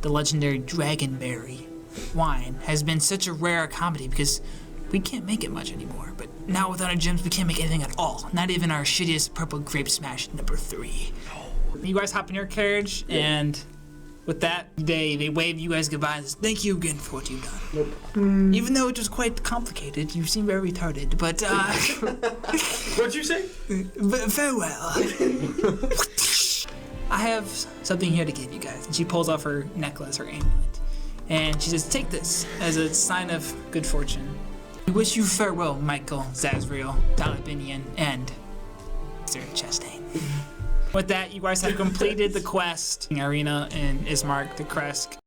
The legendary Dragonberry wine has been such a rare commodity because we can't make it much anymore. But now without our gems, we can't make anything at all. Not even our shittiest purple grape smash number 3. You guys hop in your carriage, and with that, they wave you guys goodbye and say, thank you again for what you've done. Nope. Even though it was quite complicated, you seem very retarded, but What'd you say? Farewell. I have something here to give you guys. And she pulls off her necklace, her amulet. And she says, take this as a sign of good fortune. We wish you farewell, Michael, Zazriel, Talabinian, and Sir Chastain. With that, you guys have completed the quest in Arena and Ismark the Kresk.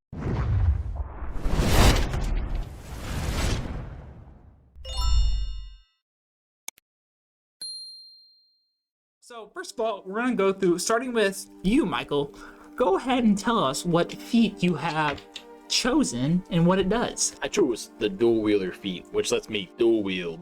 So first of all, we're gonna go through, starting with you, Michael. Go ahead and tell us what feat you have chosen and what it does. I chose the dual wielder feat, which lets me dual wield,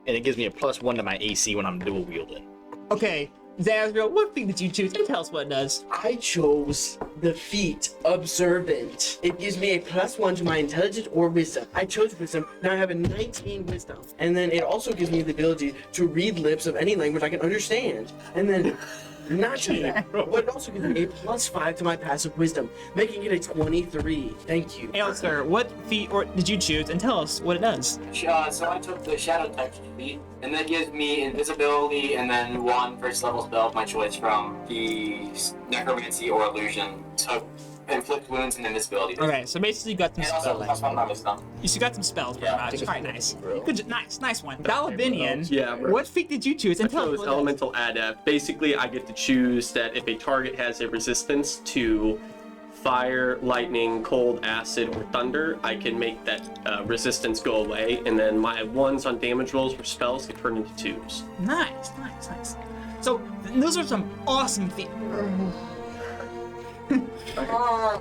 and it gives me a +1 to my AC when I'm dual wielding. Okay, Zazriel, what feat did you choose? And tell us what it does. I chose the feat Observant. It gives me a +1 to my intelligence or wisdom. I chose wisdom. Now I have a 19 wisdom. And then it also gives me the ability to read lips of any language I can understand. And then not just that, but it also gives me a +5 to my passive wisdom, making it a 23. Thank you. Ailster, what feat did you choose? And tell us what it does. So I took the Shadow type feat, and that gives me invisibility and then 1 first level spell of my choice from the Necromancy or Illusion to inflict wounds and invisibility. Okay, so basically you got some And also spells. +1 my wisdom. You got some spells, pretty much. Alright, nice. Good, nice one. Dalabinian, Yeah, bro. what feat did you choose? And tell us chose what it Elemental Adept. Basically, I get to choose that if a target has a resistance to fire, lightning, cold, acid, or thunder, I can make that resistance go away, and then my 1s on damage rolls for spells get turned into 2s. is. Nice. So, those are some awesome feats.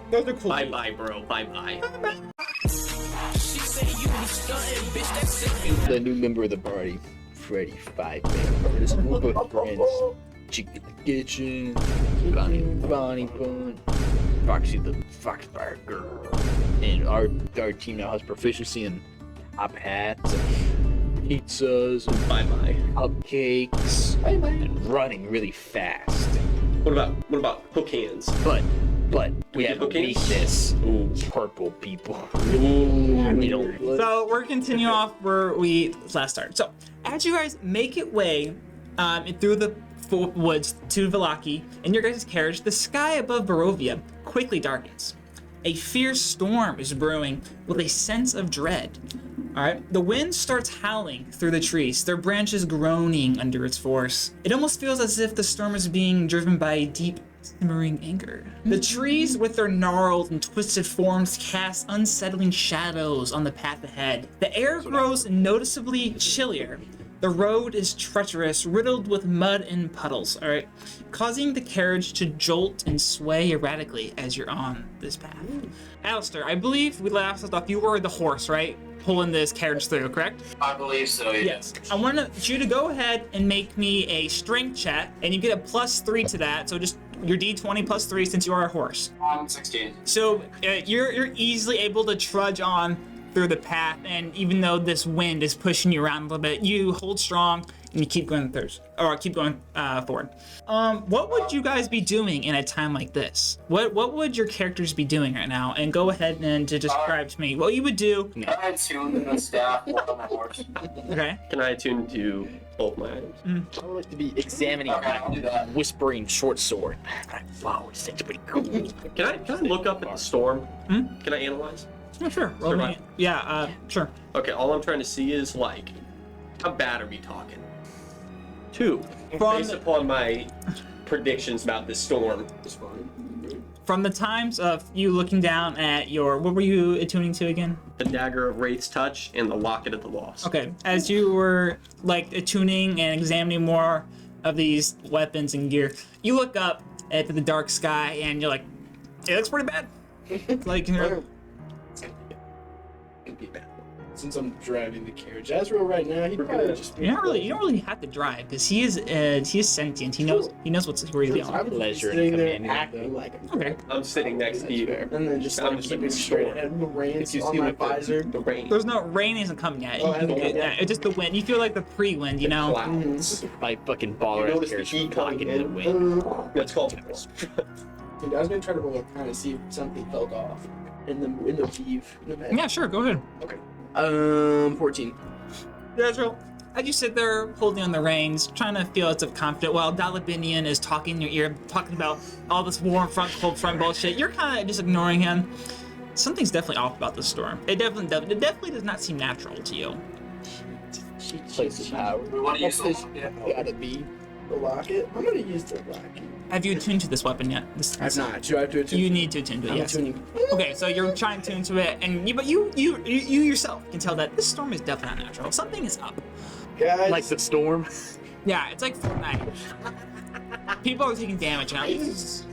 Those are cool. Bye-bye, bro. Bye-bye. The new member of the party, Freddy 5. This group of friends, Chicken the Kitchen, Bonnie Bun, Foxy the Foxfire Girl, and our team now has proficiency in top hats, and pizzas, and Bye-bye. cupcakes, and running really fast. What about hook hands? But we get have a hook hands? weakness. Purple people. Ooh. We don't. So we're continuing off where we last started. So as you guys make it way through the woods to Vallaki in your guys' carriage, the sky above Barovia quickly darkens. A fierce storm is brewing with a sense of dread. All right, the wind starts howling through the trees, their branches groaning under its force. It almost feels as if the storm is being driven by a deep, simmering anger. The trees with their gnarled and twisted forms cast unsettling shadows on the path ahead. The air grows noticeably chillier. The road is treacherous, riddled with mud and puddles, all right, causing the carriage to jolt and sway erratically as you're on this path. Alistair, I believe we last off, you were the horse, right? Pulling this carriage through, correct? I believe so, yeah. Yes. I want you to go ahead and make me a strength check, and you get a +3 to that, so just your d20 +3 since you are a horse. I'm 16. So you're easily able to trudge on through the path, and even though this wind is pushing you around a little bit, you hold strong and you keep going forward. What would you guys be doing in a time like this? What would your characters be doing right now? And go ahead and to describe to me what you would do. I attune the staff while on my horse. Okay. Can I attune to both my items? I would like to be examining Okay, I'll do that. whispering short sword. Wow, this thing's pretty cool. Can I look up at the storm? Can I analyze? Oh, sure. Roll me. Yeah, sure. Okay, all I'm trying to see is, like, how bad are we talking? 2. Based upon my predictions about this storm. From the times of you looking down at what were you attuning to again? The Dagger of Wraith's Touch and the Locket of the Lost. Okay, as you were like attuning and examining more of these weapons and gear, you look up at the dark sky and you're like, it looks pretty bad. Like, It's gonna be bad. since I'm driving the carriage. Azrael right now, he'd probably just be You don't really have to drive because he is sentient. He knows where he's I going. would Pleasure be sitting in there commanding acting them. like a Okay. I'm sitting next to you. and then just I'm like just keeping like straight storm. ahead. The rain's If you on see my like visor. the rain. There's no rain isn't coming yet. Oh, it hasn't come yet? It's just the wind. You feel like the pre-wind, you know. Clouds. My fucking You baller notice the carriage heat pocket coming in the in? wind. That's called. Dude, I was gonna try to roll a kind of see if something felt off in the weave. In the bed. Yeah, sure. Go ahead. 14. Azrael, as you sit there holding on the reins, trying to feel it's confident, while Dalabinian is talking in your ear, talking about all this warm front, cold front bullshit, you're kind of just ignoring him. Something's definitely off about this storm. It definitely does not seem natural to you. Place of power. We want to use Place the gotta be. The locket? I'm gonna use the locket. Have you attuned to this weapon yet? I've not. Do I have to attune? You need to attune to it, I'm yes. attuning. Okay, so you're trying to tune to it, and you yourself can tell that this storm is definitely not natural. Something is up. Guys. Like the storm. Yeah, it's like Fortnite. People are taking damage now. Is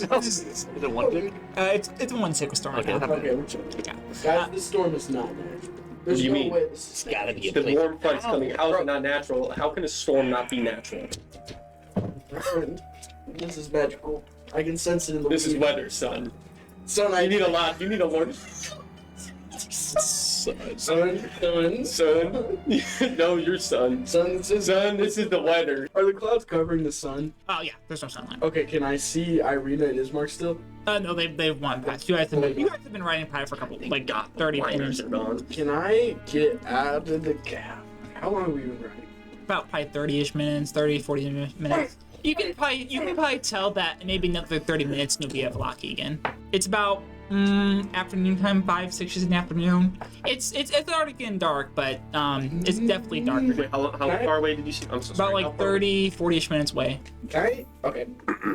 it one thing? It's one sick storm right Okay. now. Okay, we're chilling. Yeah. Guys, this storm is not natural. There's do you no mean? way this It's is gotta be a The place. warm front's coming. How is it not natural? How can a storm not be natural? My friend, this is magical. I can sense it in the This is weave. weather, son. Son, I You need a lot. You need a Lord. Son. No, your son. Son, this is... Son, this is the weather. Are the clouds covering the sun? Oh yeah, there's no sunlight. Okay, can I see Irina and Ismark still? No, they've won past. You guys have been riding probably for a couple, like, God, 30 blinders minutes. are gone. Can I get out of the cab? How long have we been riding? About probably 30-ish minutes, 30, 40 minutes. You can probably tell that maybe another 30 minutes and you'll be at Velaki again. It's about afternoon time, 5, 6 in the afternoon. It's already getting dark, but it's definitely darker. Wait, how far away did you see? I'm so About sorry. like 30, 40-ish minutes away. Can I? Okay.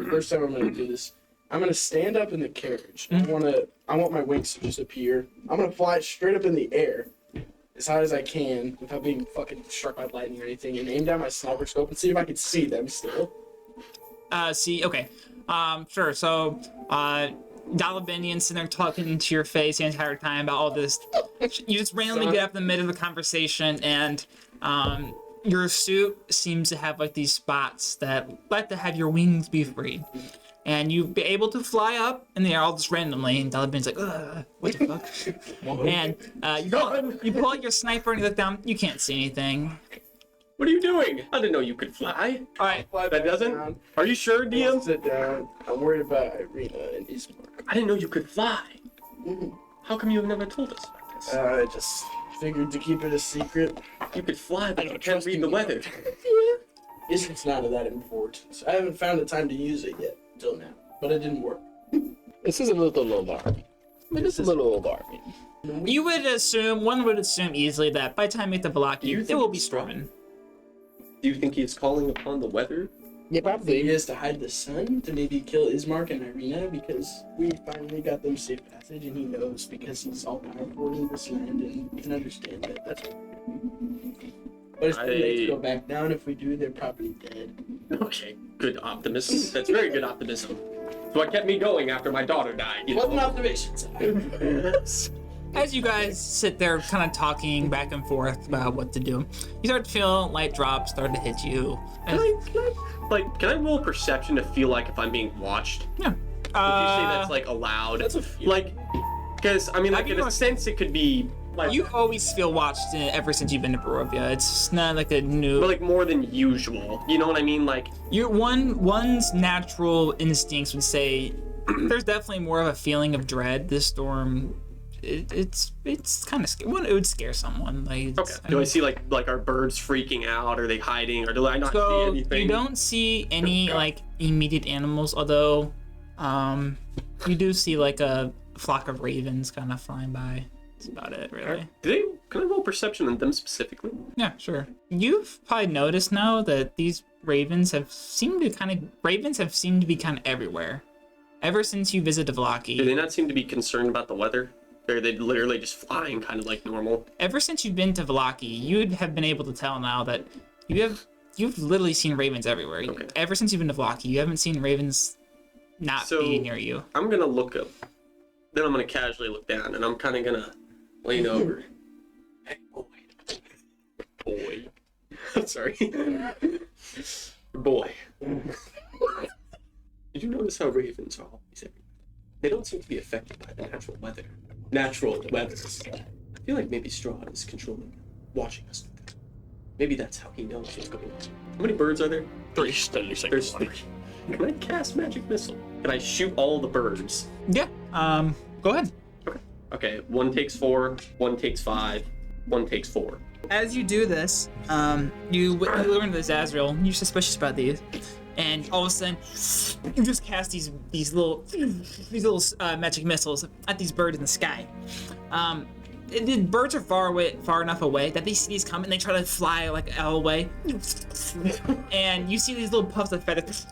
First time I'm gonna do this. I'm gonna stand up in the carriage. I want my wings to just appear. I'm gonna fly straight up in the air as high as I can without being fucking struck by lightning or anything, and aim down my sniper scope and see if I can see them still. Okay. Sure. So, Dalabinian sitting there talking into your face the entire time about all this. You just randomly get up in the middle of the conversation, and your suit seems to have like these spots that like to have your wings be free. And you'd be able to fly up in the air all just randomly, and Dalabinian's like, ugh, what the fuck? And you pull out your sniper and you look down, you can't see anything. What are you doing? I didn't know you could fly. All right. That doesn't? Are you sure, DM? Sit down. I'm worried about Irina and Ismark. I didn't know you could fly. Mhm. How come you have never told us about this? I just figured to keep it a secret. You could fly, but I you don't can't trust read you. the weather. It's not of that importance. I haven't found the time to use it yet, till now. But it didn't work. This is a little alarming. It is a little alarming. One would assume easily that by the time you get to Velaki, You it think will be it's storming. Do you think he is calling upon the weather? Yeah, He probably. is to hide the sun, to maybe kill Ismark and Irina, because we finally got them safe passage, and he knows because he's all powerful in this land and can understand that. That's what we're doing. But it's too late to go back down. If we do, they're probably dead. Okay, good optimism. That's very good optimism. It's what kept me going after my daughter died. You What an know? observation, sir. As you guys sit there kind of talking back and forth about what to do, you start to feel light drops start to hit you. And, Can I roll perception to feel like if I'm being watched? yeah. Would you say that's like allowed? That's a few. Like, because I mean, like I'd in be a like- sense, it could be like, You always feel watched ever since you've been to Barovia. It's not like a new. but like more than usual. You know what I mean? Like, One's natural instincts would say there's definitely more of a feeling of dread. This storm, it's kind of scary. It would scare someone. Like, okay, do I see like our birds freaking out? Are they hiding? Or do I not see So anything? you don't see any like immediate animals, although you do see like a flock of ravens kind of flying by. That's about it, really. Can I roll perception on them specifically? Yeah, sure. You've probably noticed now that these ravens have seemed to be kind of everywhere. Ever since you visited Do Velaki. they not seem to be concerned about the weather? Or are they literally just flying kind of like normal? Ever since you've been to Velaki, you'd have been able to tell now that you've literally seen ravens everywhere. Okay. Ever since you've been to Velaki, you haven't seen ravens not So- be near you. I'm gonna look up. Then I'm gonna casually look down, and I'm kind of gonna lean over. Hey, boy. Sorry. Boy. Did you notice how ravens are always everywhere? They don't seem to be affected by the natural weather. Natural weathers. I feel like maybe Strahd is controlling, watching us. Maybe that's how he knows what's going on. How many birds are there? 3 steadily There's 3. Can I cast magic missile? Can I shoot all the birds? Yeah. Go ahead. Okay, 1 takes 4, 1 takes 5, 1 takes 4. As you do this, you learn this Azrael. You're suspicious about these, and all of a sudden, you just cast these little magic missiles at these birds in the sky. The birds are far enough away that they see these come and they try to fly like out of the way. And you see these little puffs of feathers.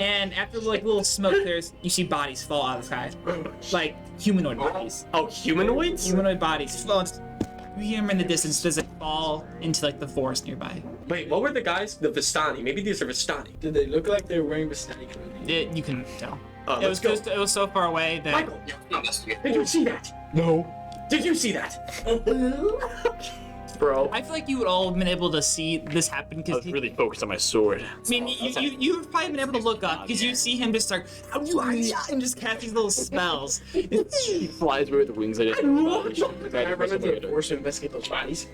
And after like little smoke clears, you see bodies fall out of the sky, like humanoid bodies. Oh, humanoids? Humanoid bodies. You hear them in the distance as they fall into like the forest nearby. Wait, what were the guys? The Vistani. Maybe these are Vistani. Did they look like they were wearing Vistani clothing? You can tell. Let's go. It was so far away that. Michael, Investigate. did you see that? No. Did you see that? Bro. I feel like you would all have been able to see this happen I because was really focused on my sword. I mean, you've probably been able to look up because you see him just start and just cast these little spells. He flies with the wings. I Can I run into the forest to investigate those bodies?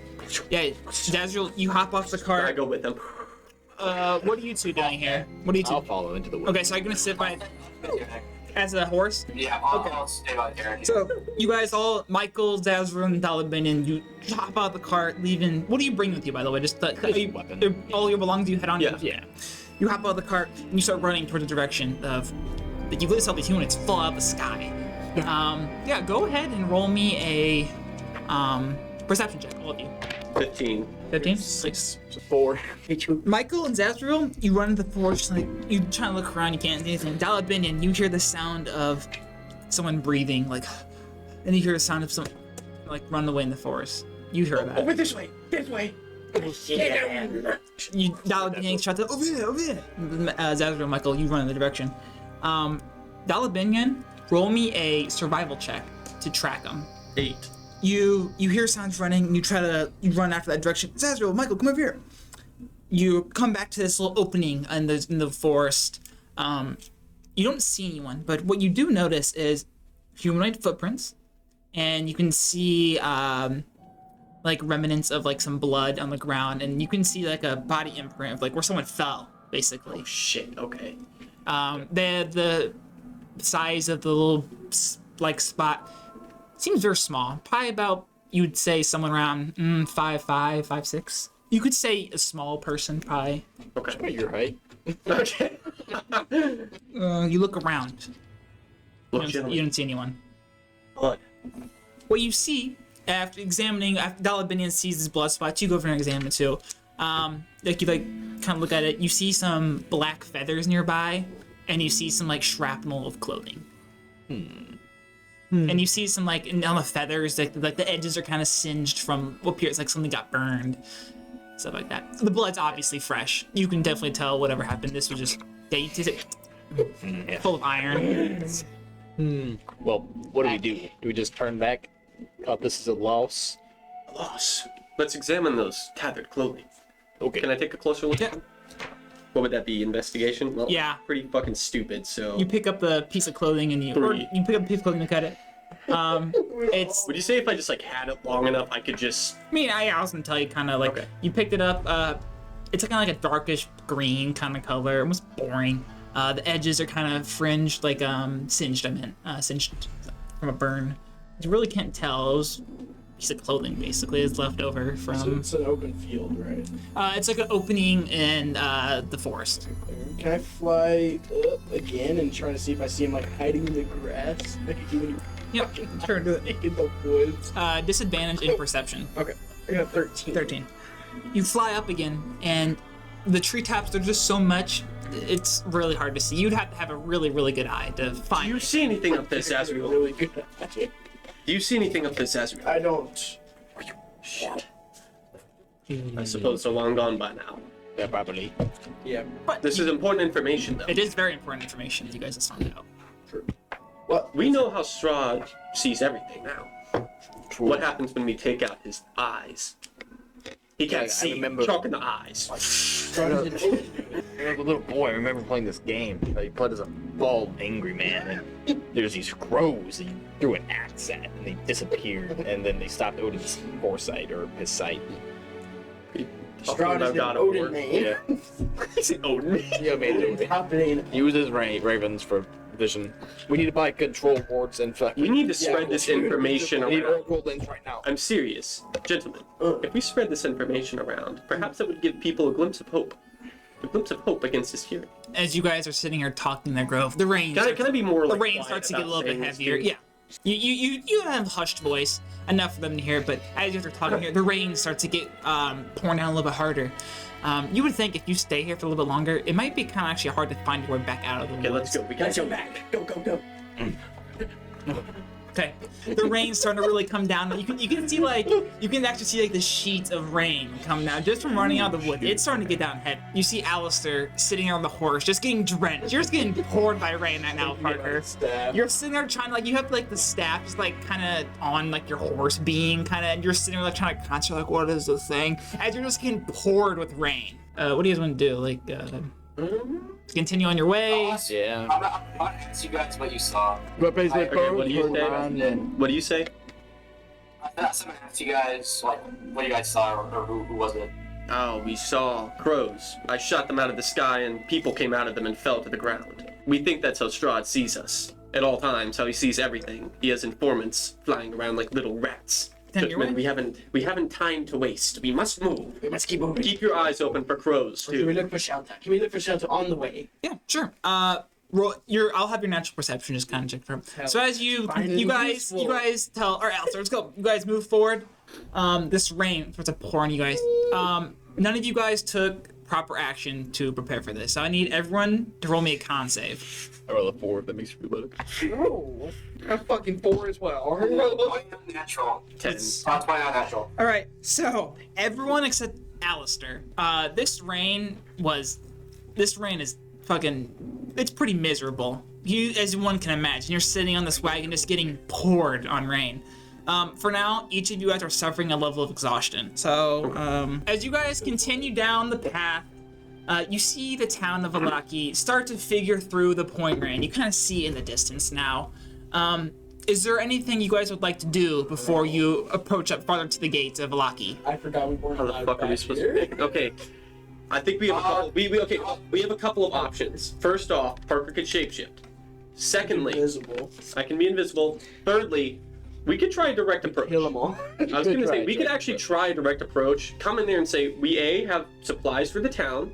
Yeah, Dazriel, you hop off the I cart. go with them. What are you two doing here? What are you I'll two? follow into the woods. Okay, so I'm gonna sit by as a horse. Yeah, I'll stay by there. So you guys all, Michael, Dazriel, and Dalibin, and you hop out the cart, leaving. What do you bring with you, by the way? Just weapon. all your belongings you head on. Yeah. Yeah. You hop out of the cart and you start running towards the direction of. You literally saw the humans fall out of the sky. Yeah. Go ahead and roll me a perception check, all of you. 15. 15. 6, 4. Michael and Zazriel, you run into the forest, like you try to look around, you can't see anything. Dalibin, and you hear the sound of someone breathing, like, and you hear the sound of some, like, run away in the forest. You hear that. Over this way. This way. You Dalibin shouts out, over here, over here. Zazriel, Michael, you run in the direction. Dalibin, roll me a survival check to track them. 8. You hear sounds running, and you run after that direction. Zazriel, Michael, come over here. You come back to this little opening in the forest. You don't see anyone, but what you do notice is humanoid footprints, and you can see like remnants of like some blood on the ground, and you can see like a body imprint of like where someone fell, basically. Oh, shit. Okay. The size of the little like spot seems very small. Probably about, you would say, someone around 5'5", 5'6". You could say a small person, probably. Okay. About your height. Okay. You look around. Look, You gentlemen. don't see anyone. Blood. What you see after Dalibinian sees this blood spot. You go over and examine it too. Like you kind of look at it. You see some black feathers nearby, and you see some like shrapnel of clothing. And you see some like on the feathers, like the edges are kind of singed from what appears like something got burned, stuff like that. The blood's obviously fresh. You can definitely tell whatever happened. This was just full of iron. Well, what do? Do we just turn back? Thought this is a loss. Loss. Let's examine those tethered clothing. Okay. Can I take a closer look? Yeah. What would that be? Investigation? Well, Yeah. Pretty fucking stupid, so... You pick up the piece of clothing and you pick up a piece of clothing and cut it. It's. Would you say if I just, like, had it long enough, I could just... I mean, I was gonna tell you kind of like Okay. you picked it up. It's kind of like a darkish green kind of color, almost boring. The edges are kind of fringed, like singed. I meant singed from a burn. You really can't tell. It was a piece of clothing basically is left over So from. it's an open field, right? It's like an opening in the forest. Can I fly up again and try to see if I see him like hiding in the grass? Like you do when you're Yep, sure, do it. in the woods. Disadvantage in perception. Okay, I got 13. 13. You fly up again, and the treetops, they're just so much, it's really hard to see. You'd have to have a really, really good eye to find Do you it. see anything up there, Azrael? Really good. Do you see anything up there, Azrael? I don't. Shit. I suppose they're long gone by now. Yeah, probably. Yeah. But This is important information, though. it is very important information that you guys have found out. What? We know how Strahd sees everything now. What happens when we take out his eyes? He can't I see. remember- Chalk in the eyes. When I was a little boy, I remember playing this game. You played as a bald, angry man, and there's these crows that you threw an axe at, and they disappeared, and then they stopped Odin's foresight or his sight. Strahd is the God of War. Odin name. Yeah, He's an Odin. yeah, man. Odin. Happening. Uses ravens for vision. We need to buy control boards and fucking. We need to spread this information We need around. Oracle lens right now. I'm serious. Gentlemen, if we spread this information around, perhaps it would give people a glimpse of hope. A glimpse of hope against this tyranny. As you guys are sitting here talking in the grove, the rain. Can I be more the like rain quiet starts to get a about little bit saying this, heavier. dude? Yeah. You have hushed voice enough for them to hear, but as you guys are talking here, the rain starts to get pouring down a little bit harder. You would think if you stay here for a little bit longer, it might be kind of actually hard to find your way back out of the Okay, woods. let's go. We gotta go back. Go, go, go. Okay. The rain's starting to really come down. You can see you can actually see the sheets of rain come down just from running out of the wood. It's starting to get down heavy. You see Alistair sitting on the horse, just getting drenched. You're just getting poured by rain right now, Parker. You're sitting there trying to you have the staff just kind of on your horse being and you're sitting there trying to concentrate what is this thing as you're just getting poured with rain. What do you guys want to do? Continue on your way. Yeah. I'm gonna ask you guys what you saw. What do you say? What do you say? I'm gonna ask you guys what you guys saw or who was it? Oh, we saw crows. I shot them out of the sky and people came out of them and fell to the ground. We think that's how Strahd sees us. At all times, how he sees everything. He has informants flying around like little rats. Gentlemen, we haven't time to waste. We must move. We must keep moving. Keep your eyes open for crows Can we too. look for shelter? Can we look for shelter on the way? Yeah, sure. I'll have your natural perception just kind of check for. So as you guys tell, all right, Alistair, let's go. You guys move forward. This rain starts to pour on you guys. None of you guys took proper action to prepare for this. So I need everyone to roll me a con save. I roll a 4. That makes me better. No. I'm fucking 4 as well. 20 natural. 10. 20 natural. All right, so everyone except Alistair. This rain is fucking. It's pretty miserable. As one can imagine, you're sitting on this wagon just getting poured on rain. For now, each of you guys are suffering a level of exhaustion. So, as you guys continue down the path, you see the town of Valaki start to figure through the point rain. You kind of see it in the distance now. Is there anything you guys would like to do before you approach up farther to the gates of Valaki? I forgot we weren't How the allowed fuck are we back supposed here. to? Okay, I think we have a couple. We have a couple of options. First off, Parker could shapeshift. Secondly, Invisible. I can be invisible. Thirdly, we could try a direct approach. Kill them all. I was gonna say we could actually try a direct approach. Come in there and say we A, have supplies for the town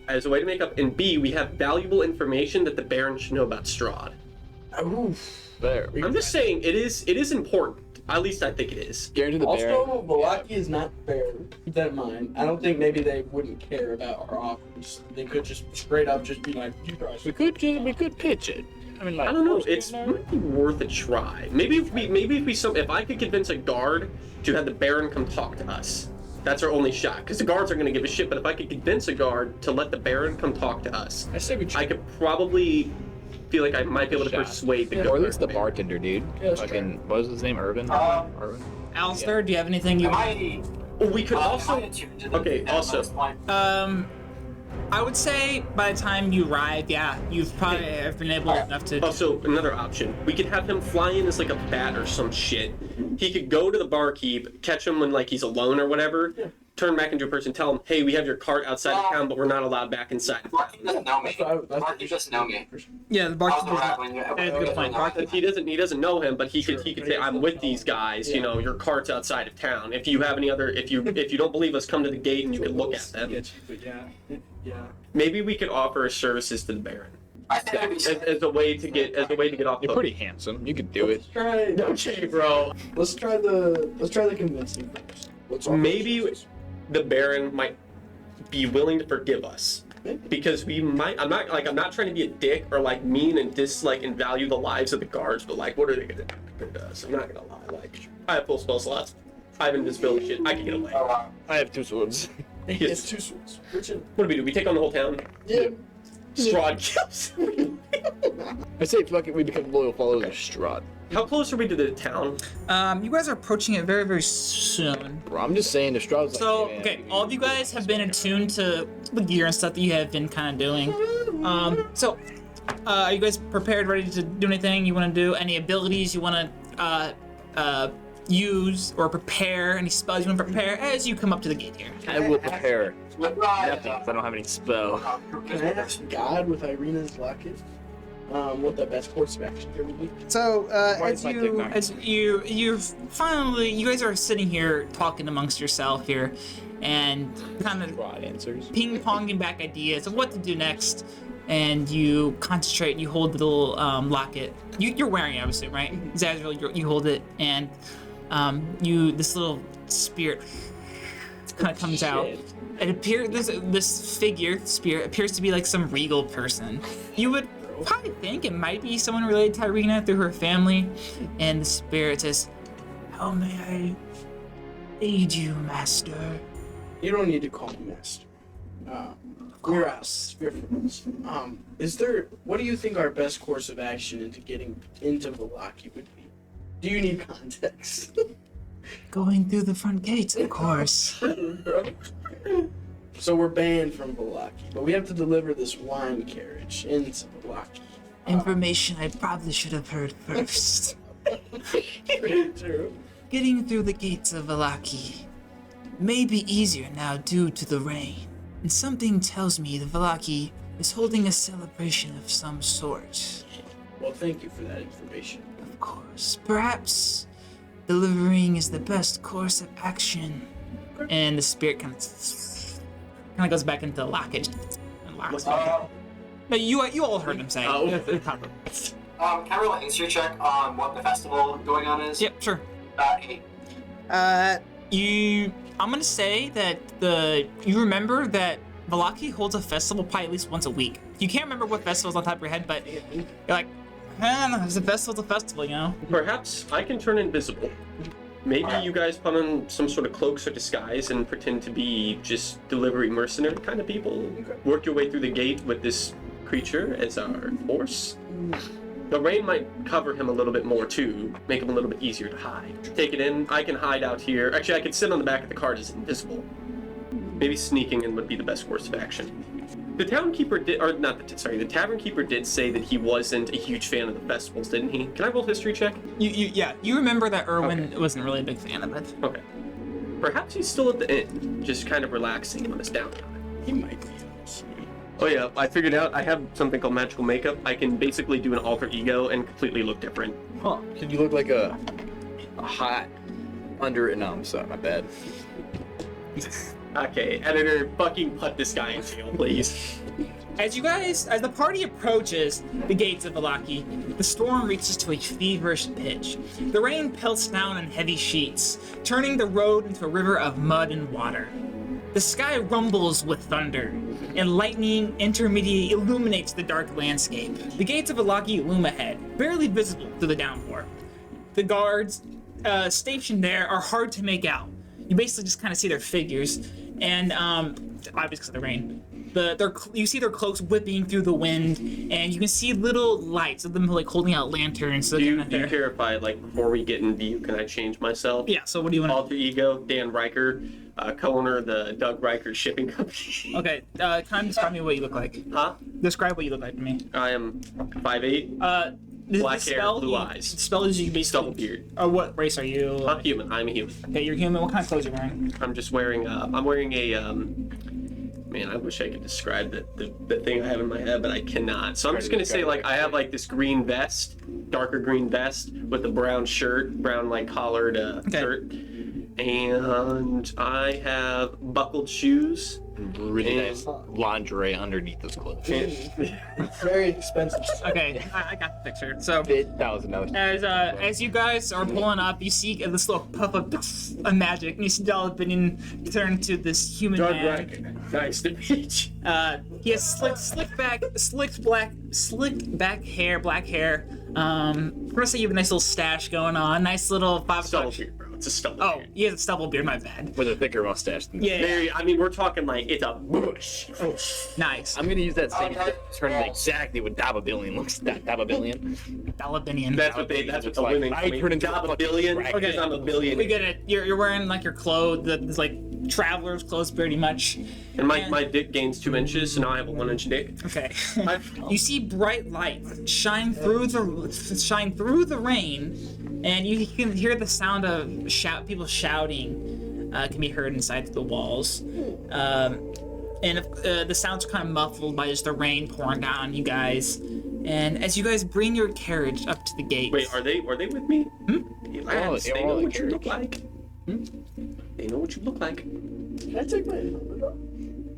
as a way to make up, and B, we have valuable information that the Baron should know about Strahd. Oof. There. I'm just saying it is important. At least I think it is. Guarantee the Baron. Also, Valaki is not fair. Keep that in mind. I don't think maybe they wouldn't care about our offers. They could just straight up just be like, you guys. We could pitch it. I mean, like. I don't know. It's might be worth a try. Maybe if I could convince a guard to have the Baron come talk to us. That's our only shot, because the guards are going to give a shit. But if I could convince a guard to let the Baron come talk to us, I say we I could probably feel like I might be able to Shot. persuade the Yeah, guard. or at least the bartender, dude. Yeah, that's Fucking, what was his name? Irvin? Um, Irvin? Alistair, do you have anything you? Am I? Oh, we could am also. I attuned to the Okay, also- point? I would say by the time you arrive, yeah, you've probably have been able enough to. Also, another option. We could have him fly in as like a bat or some shit. He could go to the barkeep, catch him when like he's alone or whatever, turn back into a person, tell him, hey, we have your cart outside of town, but we're not allowed back inside. Barkeep doesn't know me. That's- Barkeep doesn't know me. Yeah, the barkeep. I was the rat when you. That's a good point. He doesn't know him, but he could say, I'm with these guys, you know, your cart's outside of town. If you have any other if you don't believe us, come to the gate and you can look at them. Yeah. Maybe we could offer our services to the Baron. I think As a way to get off You're the pretty handsome. You could do it. Okay, bro. Let's try the convincing first. Let's offer Maybe services. the Baron might be willing to forgive us. Because we might I'm not trying to be a dick or like mean and and value the lives of the guards, but like what are they gonna do compared to us? I'm not gonna lie, like I have full spell slots. I have invisibility shit, I can get away. I have 2 swords. It's 2 swords. What do? We take on the whole town? Yeah. Strahd kills. I say fuck it, we become loyal followers of Strahd. How close are we to the town? You guys are approaching it very, very soon. Bro, I'm just saying, the Strahd's like, So, man, okay, all of you guys have been attuned to the gear and stuff that you have been kind of doing. Are you guys prepared, ready to do anything you want to do? Any abilities you want to use or prepare? Any spells you want to prepare as you come up to the gate here? I will prepare With nothing because I don't have any spell. Can I ask God with Irina's locket? What the best course of action here would be? So, Why as is my dick not- you finally, you guys are sitting here talking amongst yourself here, and kind of Strahd answers. ping-ponging back ideas of what to do next, and you concentrate, you hold the little locket. You're wearing it, obviously, right? Zazriel, you hold it, and this little spirit kind of comes out. It appears, this figure, spirit, appears to be like some regal person. You would probably think it might be someone related to Irina through her family, and the spirit says, "How may I aid you, master?" You don't need to call me master. We're us. We're friends. What do you think our best course of action into getting into Vallaki would be? Do you need context? Going through the front gates, of course. So we're banned from Vallaki, but we have to deliver this wine carriage into Vallaki. Information I probably should have heard first. True. Getting through the gates of Vallaki may be easier now due to the rain, and something tells me the Vallaki is holding a celebration of some sort. Well, thank you for that information. Of course, perhaps delivering is the best course of action. And the spirit kind of goes back into the locket and locks it. No, you all heard him say. Oh. Can I roll an history check on what the festival going on is? Yep, sure. 8. I'm gonna say that you remember that Vallaki holds a festival probably at least once a week. You can't remember what festival's on top of your head, but you're like, I don't know, it's a festival, you know? Perhaps I can turn invisible. Maybe you guys put on some sort of cloaks or disguise and pretend to be just delivery mercenary kind of people. Work your way through the gate with this creature as our force. The rain might cover him a little bit more too, make him a little bit easier to hide. Take it in, I can hide out here. Actually, I could sit on the back of the cart as invisible. Maybe sneaking in would be the best course of action. The tavern keeper did say that he wasn't a huge fan of the festivals, didn't he? Can I roll history check? You remember that Erwin wasn't really a big fan of it. Okay. Perhaps he's still at the inn, just kind of relaxing on his downtime. He might be. Oh yeah, I figured out I have something called magical makeup. I can basically do an alter ego and completely look different. Huh. Could you look like a hot under it? No, I'm sorry, my bad. Okay, editor, fucking put this guy in jail, please. As the party approaches the gates of Vallaki, the storm reaches to a feverish pitch. The rain pelts down in heavy sheets, turning the road into a river of mud and water. The sky rumbles with thunder, and lightning intermediate illuminates the dark landscape. The gates of Vallaki loom ahead, barely visible through the downpour. The guards stationed there are hard to make out. You basically just kind of see their figures, and obviously because of the rain. You see their cloaks whipping through the wind, and you can see little lights of them like holding out lanterns. So Do you care if I, like, before we get in view, can I change myself? Yeah, so what do you want Alter ego, Dan Riker, co-owner of the Doug Riker Shipping Company. Okay, kind of describe me what you look like. Huh? Describe what you look like to me. I am 5'8", black hair, blue eyes. The spell is you basically... double beard. What race are you? I'm human. I'm a human. Okay, you're human. What kind of clothes are you wearing? I'm just wearing. I'm wearing a. Man, I wish I could describe the thing I have in my head, but I cannot. So I'm just gonna say, like, I have like this green vest, darker green vest with a brown shirt, brown like collared shirt, and I have buckled shoes. Really nice lingerie underneath those clothes. It's very expensive. Okay, I got the picture. So $1,000. as you guys are pulling up, you see this little puff of magic, and you see Dalabinian turn to this human Doug man. Riker. Nice to meet you. He has slicked back hair, black hair. I'm gonna say you have a nice little stash going on, nice little Double $5. beard, bro. It's a stubble. Oh, beard. he has a stubble beard. My bad. With a thicker mustache. Than Yeah. Very, I mean, we're talking like it's a bush. Nice. I'm gonna use that same turn exactly what Dababillion looks. Dababillion. Dalabinian. That's what the Like, women. I turn into a a billion. fucking Because I'm a billion. We get it. You're wearing like your clothes. That's like traveler's clothes, pretty much. And my dick gains 2 inches, so now I have a 1-inch dick. Okay. I- You see bright light shine through the rain, and you can hear the sound of people shouting. Can be heard inside the walls, and the sounds are kind of muffled by just the rain pouring down on you guys. And as you guys bring your carriage up to the gate, Wait, are they with me? Hey, lads, they're they all know in what you church. look like. They know what you look like. Can I take my helmet off?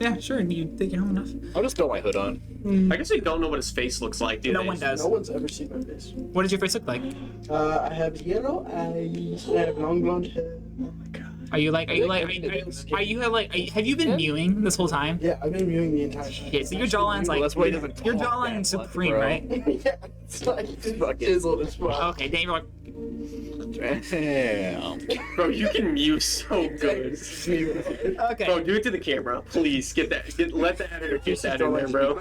yeah, sure, you take your helmet off. I'll just throw my hood on. I guess they don't know what his face looks like, do No they? one does. No one's ever seen my face. What does your face look like? I have yellow eyes. I have long blonde hair. Have you been mewing this whole time? Yeah, I've been viewing the entire time. Okay, so your jawline's like, Well, that's why he doesn't your talk jawline's that much, supreme, bro. right? Yeah, it's like Fucking- chiseled as fuck. Okay, then you're like, Damn. Bro, you can mew so good. okay. Bro, do it to the camera, please. Let the editor get that in there, bro.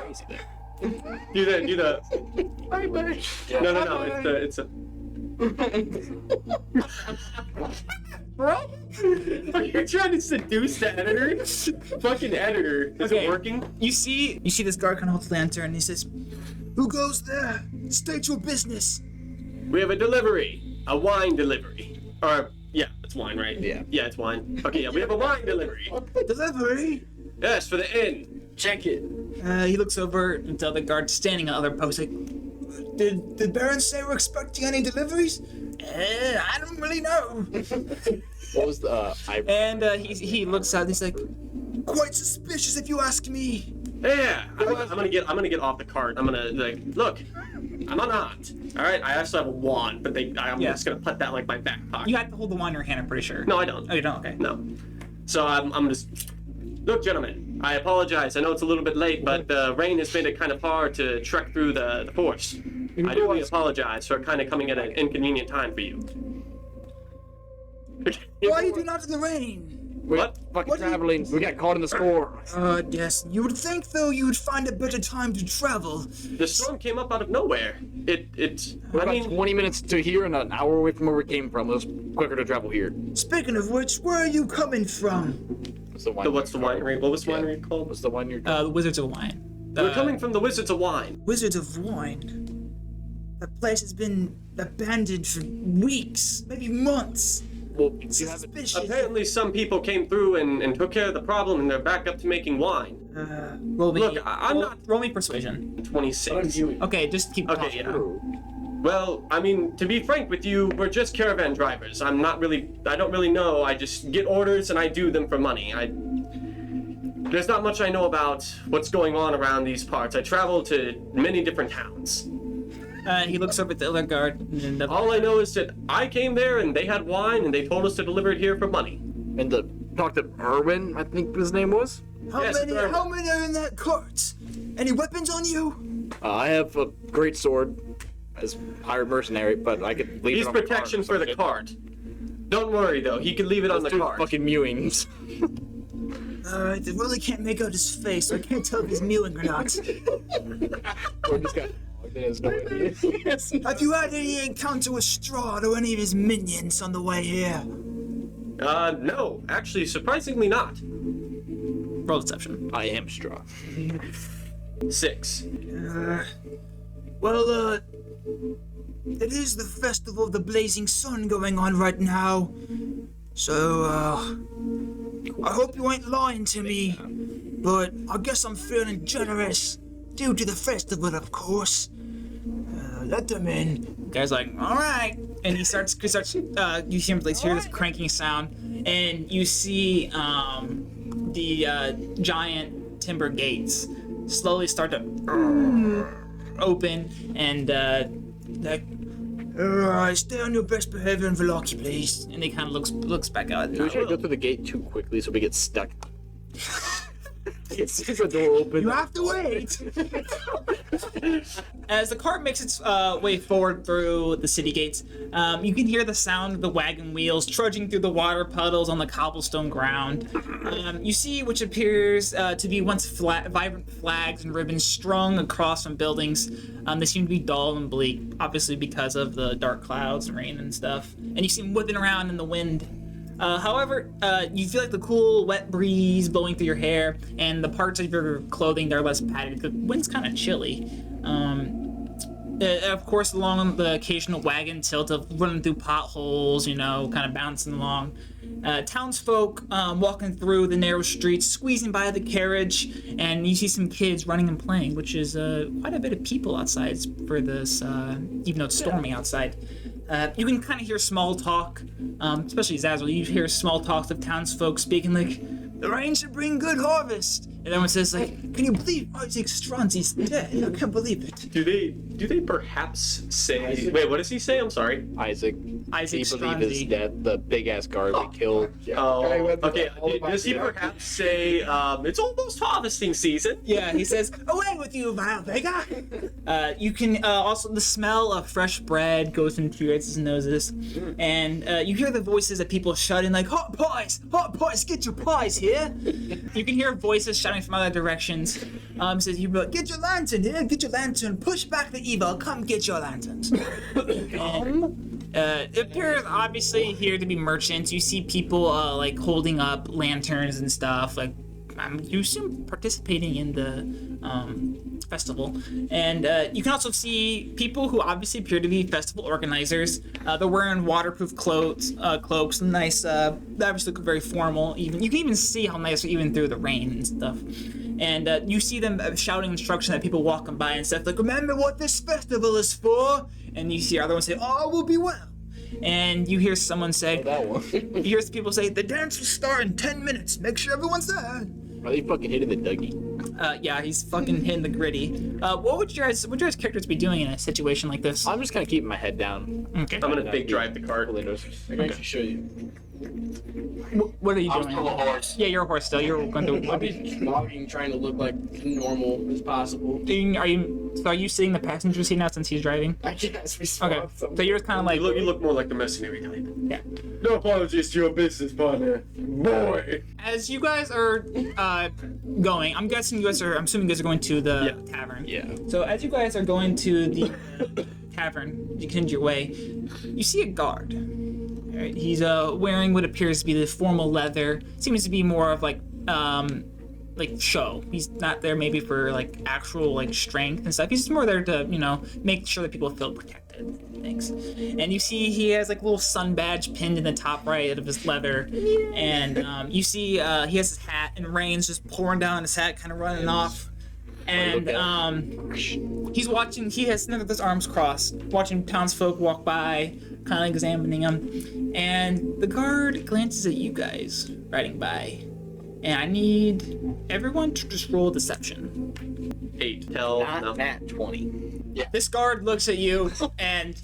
Do the. Bye bye. No. It's a. Bro, you're trying to seduce the editor. Fucking editor, is Okay. it working? You see this guard kind of holds the lantern and he says, "Who goes there? State your business." We have a delivery, a wine delivery, or yeah, it's wine, right? Yeah. Yeah, it's wine. Okay, yeah, we have a wine delivery. Delivery? Yes, for the inn. Check it. He looks over and the other guard standing on the other post like, Did Baron say we're expecting any deliveries? I don't really know. What was the And he looks out and he's like, quite suspicious if you ask me. Yeah, I'm gonna get off the cart. I'm gonna like look. I'm not. All right, I actually have a wand, but I'm Yeah. just gonna put that in, like my back pocket. You have to hold the wand in your hand, I'm pretty sure. No, I don't. Oh, you don't? Okay. No. So I'm just. Look, gentlemen, I apologize. I know it's a little bit late, but the rain has made it kind of hard to trek through the forest. I do really apologize for kind of coming at an inconvenient time for you. Why you do not in the rain? What? fucking What do you- traveling? We got caught in the storm. Yes. You would think, though, you would find a better time to travel. The storm came up out of nowhere. It's. We're I about mean, 20 minutes to here and an hour away from where we came from. It was quicker to travel here. Speaking of which, where are you coming from? What's the wine? what's the winery? What was the Yeah. winery called? What's the wine you're? The Wizards of Wine. We're coming from the Wizards of Wine. Wizards of Wine. That place has been abandoned for weeks, maybe months. Well, do you have it? Suspicious. Apparently, some people came through and took care of the problem, and they're back up to making wine. Roll me. Look, I'm not- Roll me persuasion. I'm 26. viewing. Okay, just keep Okay, talking. yeah. Well, I mean, to be frank with you, we're just caravan drivers. I don't really know. I just get orders and I do them for money. There's not much I know about what's going on around these parts. I travel to many different towns. He looks over at the other guard. And All I know is that I came there and they had wine and they told us to deliver it here for money. And talk to Erwin, I think his name was. Yes, Erwin. how many are in that cart? Any weapons on you? I have a great sword as hired mercenary, but I could leave He's it on the protection cart for the cart. Don't worry though, he could leave it on the Let's do cart. fucking mewings. I really can't make out his face, so I can't tell if he's mewing or not. Or just got. There's no idea. Have you had any encounter with Strahd or any of his minions on the way here? No, actually, surprisingly not. Roll deception. I am Strahd. 6. Well, it is the Festival of the Blazing Sun going on right now. So, I hope you ain't lying to me, but I guess I'm feeling generous. Due to the festival, of course. Let them in. Guy's like, all right. And he starts you hear him hear this cranking sound, and you see the giant timber gates slowly start to open, and stay on your best behavior in Velaki, please. And he kind of looks back out. We should go through the gate too quickly so we get stuck. It's the door open. You have to wait. As the cart makes its way forward through the city gates, you can hear the sound of the wagon wheels trudging through the water puddles on the cobblestone ground. You see which appears to be once vibrant flags and ribbons strung across some buildings. They seem to be dull and bleak, obviously because of the dark clouds and rain and stuff. And you see them whipping around in the wind. However, you feel like the cool, wet breeze blowing through your hair, and the parts of your clothing that are less padded. The wind's kind of chilly. Of course, along the occasional wagon tilt of running through potholes, kind of bouncing along. Townsfolk walking through the narrow streets, squeezing by the carriage, and you see some kids running and playing, which is quite a bit of people outside for this, even though it's storming outside. You can kind of hear small talk, especially Zazzle. You hear small talks of townsfolk speaking like, "The rain should bring good harvest." And everyone says like, "Can you believe Isaac Strahd is dead? I can't believe it." Do they perhaps say? Wait, what does he say? I'm sorry. Isaac Isaac he believe his Strahd. death, the big ass guard we killed. Oh, okay. all about Does he the- perhaps say it's almost harvesting season? Yeah, he says, "Away with you, vile beggar!" You can also the smell of fresh bread goes into your noses, and you hear the voices of people shouting like, hot pies, get your pies here." You can hear voices shouting from other directions. Says, "You get your lantern here, get your lantern, push back the evil, come get your lanterns." It appears obviously here to be merchants. You see people like holding up lanterns and stuff, like you assume participating in the festival. And you can also see people who obviously appear to be festival organizers. They're wearing waterproof cloaks, nice. They obviously look very formal. Even you can even see how nice they're even through the rain and stuff. And you see them shouting instruction at people walking by and stuff like, "Remember what this festival is for." And you see other ones say, "All will be well." And you hear someone say, That one. you hear people say, "The dance will start in 10 minutes. Make sure everyone's there." Are they fucking hitting the Dougie? Yeah, he's fucking hitting the gritty. What would your guys' characters be doing in a situation like this? I'm just kind of keeping my head down. Okay. I'm gonna big drive the cart. I can actually show you. What are you I'm doing? still a horse. Yeah, you're a horse still. You're going to. I'll be walking, trying to look like normal as possible. Are you sitting in the passenger seat now since he's driving? I guess we Okay. So you're kind of like. You look more like the mercenary type. Yeah. No apologies to your business partner, boy. As you guys are going, I'm assuming you guys are going to the tavern. Yeah. So as you guys are going to the tavern, you continue your way, you see a guard. Alright, he's wearing what appears to be the formal leather. Seems to be more of like show. He's not there maybe for like actual like strength and stuff. He's just more there to make sure that people feel protected. Thanks. And you see he has like a little sun badge pinned in the top right of his leather, and you see he has his hat and rain's just pouring down his hat, kind of running off. And he's watching. He has none of his arms crossed, watching townsfolk walk by, kind of examining him. And the guard glances at you guys riding by, and I need everyone to just roll deception. 8. Tell Not no. nat 20. This guard looks at you, and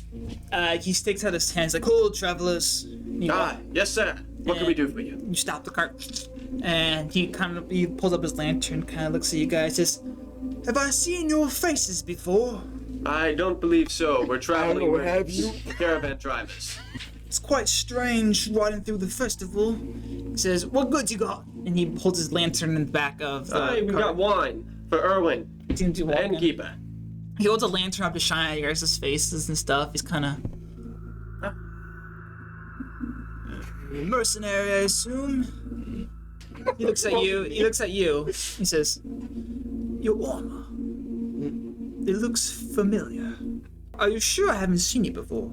he sticks out his hands like, "Hold, travelers." Yes, sir. What can we do for you? You stop the cart, and he pulls up his lantern, kind of looks at you guys, says, "Have I seen your faces before? I don't believe so. We're traveling with have you? caravan drivers. It's quite strange riding through the festival." He says, "What goods you got?" And he holds his lantern in the back of the We cart. got wine for Erwin, Seems to the walk in. innkeeper. He holds a lantern up to shine at your guys' faces and stuff. He's kind of mercenary, I assume. He looks at you. He says, "Your armor. It looks familiar. Are you sure I haven't seen you before?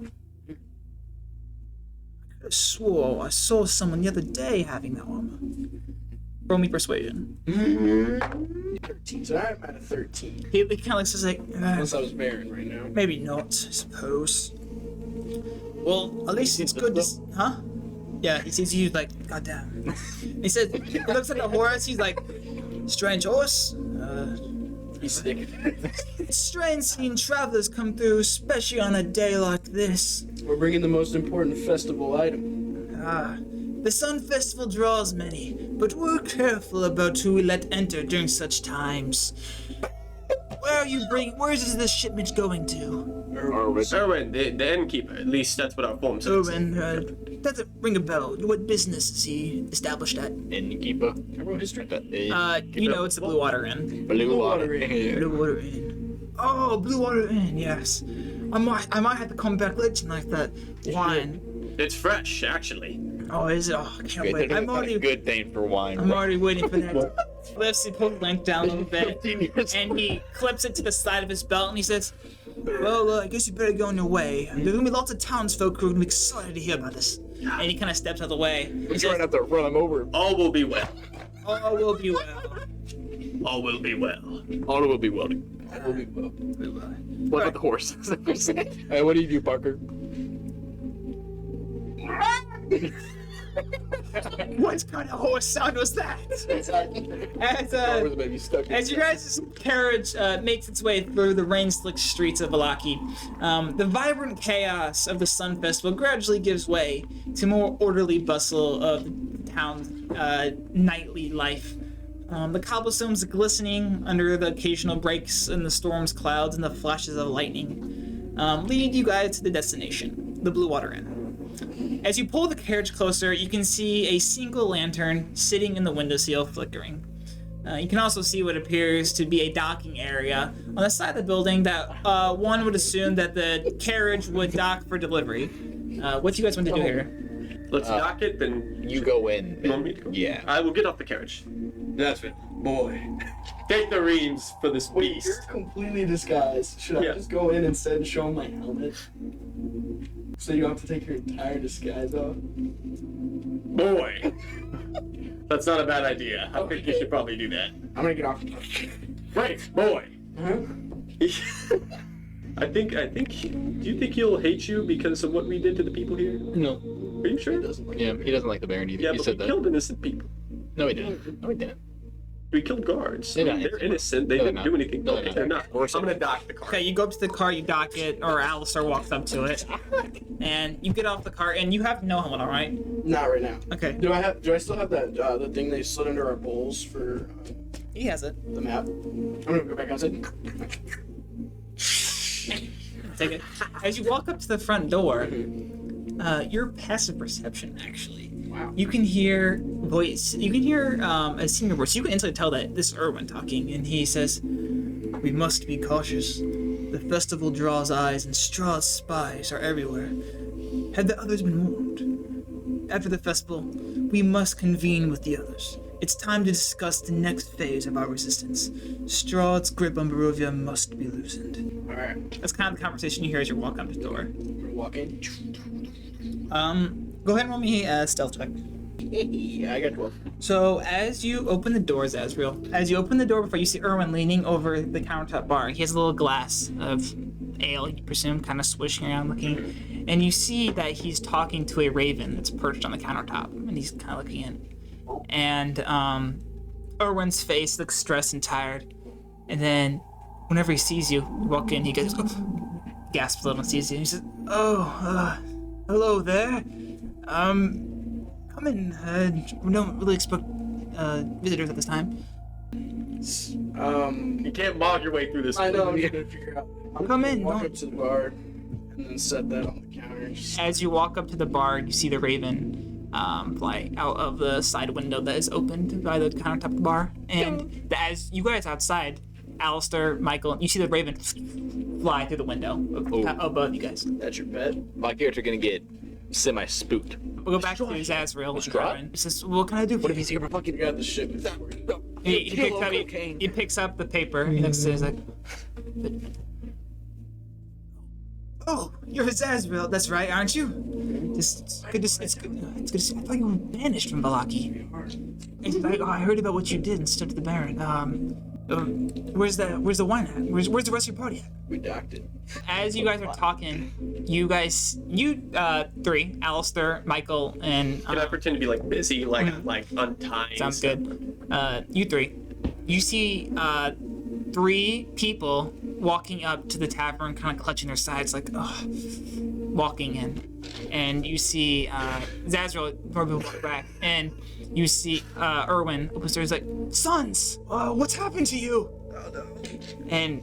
I swore I saw someone the other day having that armor." Roll me persuasion. 13, so I'm at a 13. He kind of looks like, Unless I was Baron right now. maybe not, I suppose. Well, at least it's good to huh? Yeah, he sees you like, goddamn. He said, he looks at the horse, he's like, "Strange horse? He's sticking. It's strange seeing travelers come through, especially on a day like this. We're bringing the most important festival item. The Sun Festival draws many, but we're careful about who we let enter during such times. Where's this shipment going to? Erwin, the innkeeper. At least that's what our form says. Erwin, doesn't ring a bell. What business is he established at? Innkeeper. Everyone history. You know, it's the Blue Water Inn. Blue Water Inn. Blue Water Inn. Oh, Blue Water Inn, yes. I might have to come back later tonight for that wine. It's fresh, actually. Oh, is it? Oh, I can't wait. I'm already a good thing for wine. I'm already waiting for that. He pulls the length down a little bit, and he clips it to the side of his belt, and he says, well, I guess you better go on your way. There's gonna be lots of townsfolk who are gonna be excited to hear about this. And he kind of steps out of the way. He's trying not to run him over. All will be well. All will be well. All will be well. All will be well. What about the horse? Hey, what do you do, Parker? What kind of horse sound was that? As your guys' carriage makes its way through the rain-slicked streets of Vallaki, the vibrant chaos of the Sun Festival gradually gives way to more orderly bustle of the town's nightly life. The cobblestones glistening under the occasional breaks in the storm's clouds and the flashes of lightning lead you guys to the destination, the Blue Water Inn. As you pull the carriage closer, you can see a single lantern sitting in the windowsill flickering. You can also see what appears to be a docking area on the side of the building that one would assume that the carriage would dock for delivery. What do you guys want to do here? Let's dock it, then You go in. You want me to go? Yeah. I will get off the carriage. That's it. Boy. Take the reins for this Wait, beast. you're completely disguised. Should I Yeah. just go in instead and show him my helmet? So you don't have to take your entire disguise off? Boy. That's not a bad idea. I think you should probably do that. I'm gonna get off. Right, boy. Uh-huh. I think. Do you think he'll hate you because of what we did to the people here? No. Are you sure? He doesn't like the Baron either. Yeah, he but said we that. killed innocent people. No, he didn't. No, he didn't. We killed guards. They're not They're innocent. They No, they're didn't not. do anything. No, No, they're they're not. not. I'm gonna dock the car. Okay, you go up to the car, you dock it, or Alistair walks up to it, and you get off the car, and you have no helmet, all right? Not right now. Okay, Do I still have that the thing they slid under our bowls for he has it. the map? I'm gonna go back outside. Take it. As you walk up to the front door, your passive perception actually. Wow. You can hear voice. You can hear a senior voice. You can instantly tell that this is Erwin talking, and he says, "We must be cautious. The festival draws eyes, and Strahd's spies are everywhere. Had the others been warned? After the festival, we must convene with the others. It's time to discuss the next phase of our resistance. Strahd's grip on Barovia must be loosened." Alright. That's kind of the conversation you hear as you walk up to the door. We're walking. Go ahead and roll me a stealth check. Yeah, I got 12. So as you open the doors, Azrael, as you open the door before you see Erwin leaning over the countertop bar. He has a little glass of ale, you presume, kind of swishing around looking. And you see that he's talking to a raven that's perched on the countertop. And he's kind of looking in. And Erwin's face looks stressed and tired. And then whenever he sees you walk in, he goes, gasps a little and sees you. And he says, hello there. Come in. We don't really expect visitors at this time. You can't mog your way through this. I know, I'm trying to figure out. I'm Come gonna in, walk don't- up to the bar and then set that on the counter. Just... As you walk up to the bar, you see the raven fly out of the side window that is opened by the countertop bar. And as you guys outside, Alistair, Michael, you see the raven fly through the window above you guys. That's your pet? My character gonna get semi-spooked. We'll go back to Azrael. Strahd? He says, "What can I do for What you?" if he's here for fucking... You got the ship. He picks up the paper next to his like. Oh, you're Azrael. That's right, aren't you? It's good to see. It's good to see. I thought you were banished from Vallaki. I heard about what you did and stuck to the Baron. Where's the wine at? Where's the rest of your party at? We docked it. As you guys are talking, you three, Alistair, Michael, and Can I pretend to be like busy, like untying? sounds stuff? good. You three, you see three people walking up to the tavern, kind of clutching their sides, like, oh, walking in, and you see Zazrael walk back, and you see Erwin opens the door. He's like, "Sons, what's happened to you?" Oh, no. And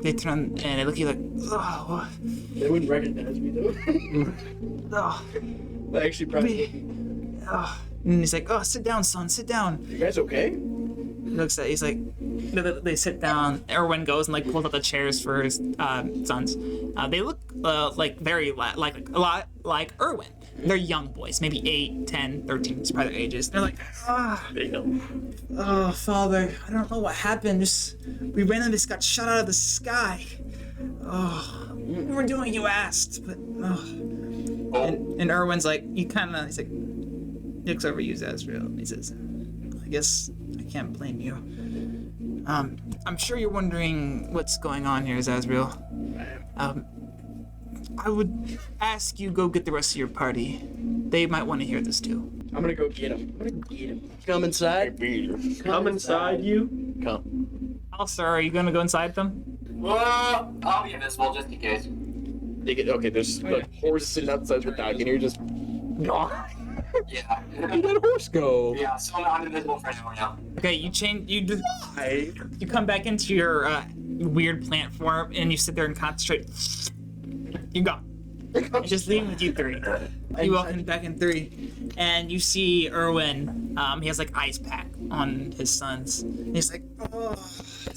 they turn and they look at you like, "Oh, They wouldn't recognize me though. oh, I actually probably. oh." And he's like, "Oh, sit down, son, sit down." You guys okay? He looks at. He's like, they sit down. Erwin goes and like pulls out the chairs for his sons. They look like very like a lot like Erwin. They're young boys, maybe 8, 10, 13, it's probably their ages. They're like, oh, father, I don't know what happened. We randomly just got shot out of the sky. Oh, we were doing what you asked, but And Erwin's like, he's like, looks over you, Zazrael, and he says, I guess I can't blame you. I'm sure you're wondering what's going on here, Zazrael. I would ask you go get the rest of your party. They might want to hear this too. I'm gonna go get him. Come inside. Come inside, you. Come. Also, are you gonna go inside them? Well, I'll be invisible just in case. Okay, there's a horse sitting outside the dog, and you're just. Yeah. Where'd that horse go? Yeah, so I'm invisible for now, yeah. Okay, you change. You come back into your weird plant form, and you sit there and concentrate. You're gone. I just leave with you three. You walk in back in 3, and you see Erwin. He has like ice pack on his sons. And he's like, oh.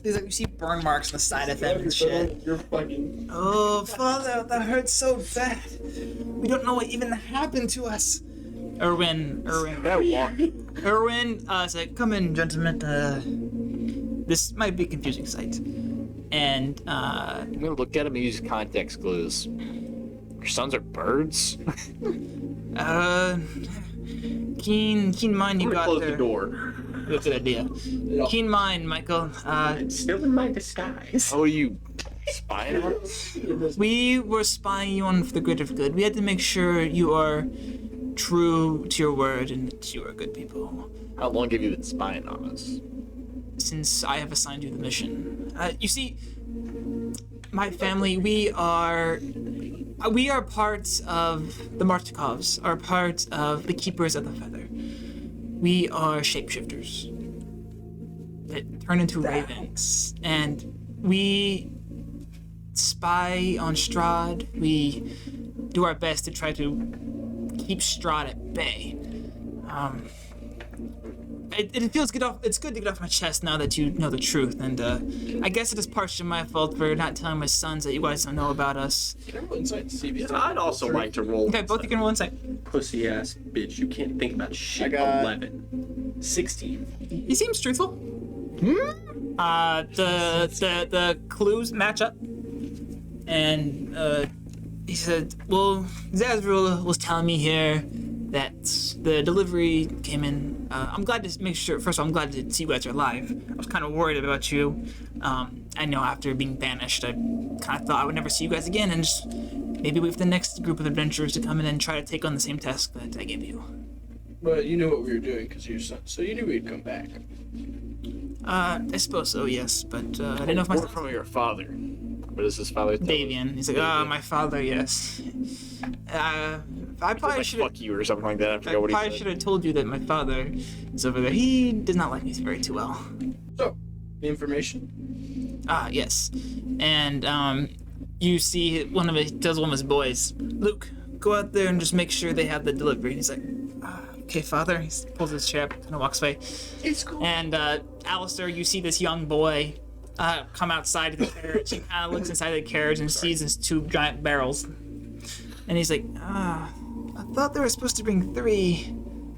He's like, you see burn marks on the side of them and shit. You're fucking. Oh, father, that hurts so bad. We don't know what even happened to us. Erwin. Erwin, is like, come in, gentlemen. This might be a confusing sight. And I'm gonna look at him and use context clues. Your sons are birds? keen mind you I'm gonna got close there. the door. That's a good idea. Keen mind, Michael. It's still in my disguise. Oh, you spying on us? We were spying you on for the greater good. We had to make sure you are true to your word and that you are good people. How long have you been spying on us? Since I have assigned you the mission. You see, my family, we are part of the Martikovs, are part of the Keepers of the Feather. We are shapeshifters that turn into ravens, and we spy on Strahd. We do our best to try to keep Strahd at bay. It feels good off. It's good to get off my chest now that you know the truth, and I guess it is partially my fault for not telling my sons that you guys don't know about us. Can I roll insight to see if he's I'd also like to roll. Okay, both you can roll insight. Pussy ass bitch, you can't think about shit. I got- 11. 16. He seems truthful. The clues match up, and he said, "Well, Zazrael was telling me here that the delivery came in. I'm glad to make sure. First of all, I'm glad to see you guys are alive. I was kind of worried about you. I know after being banished, I kind of thought I would never see you guys again, and just maybe wait for the next group of adventurers to come in and try to take on the same task that I gave you." But you knew what we were doing because you're son, so you knew we'd come back. I suppose so, yes, but I didn't know if my We're from your father. What does his father tell us? Davian. He's like, my father, yes. I probably Like, should have. fuck you or something like that. I I forgot what he probably said. should have told you that my father is over there. He does not like me very too well. So, the information. Yes. And you see one of his boys, Luke, go out there and just make sure they have the delivery. And he's like, okay, father. He pulls his chair up, kind of walks away. It's cool. And Alistair, you see this young boy come outside of the carriage. He kind of looks inside the carriage and sees his 2 giant barrels. And he's like, I thought they were supposed to bring 3.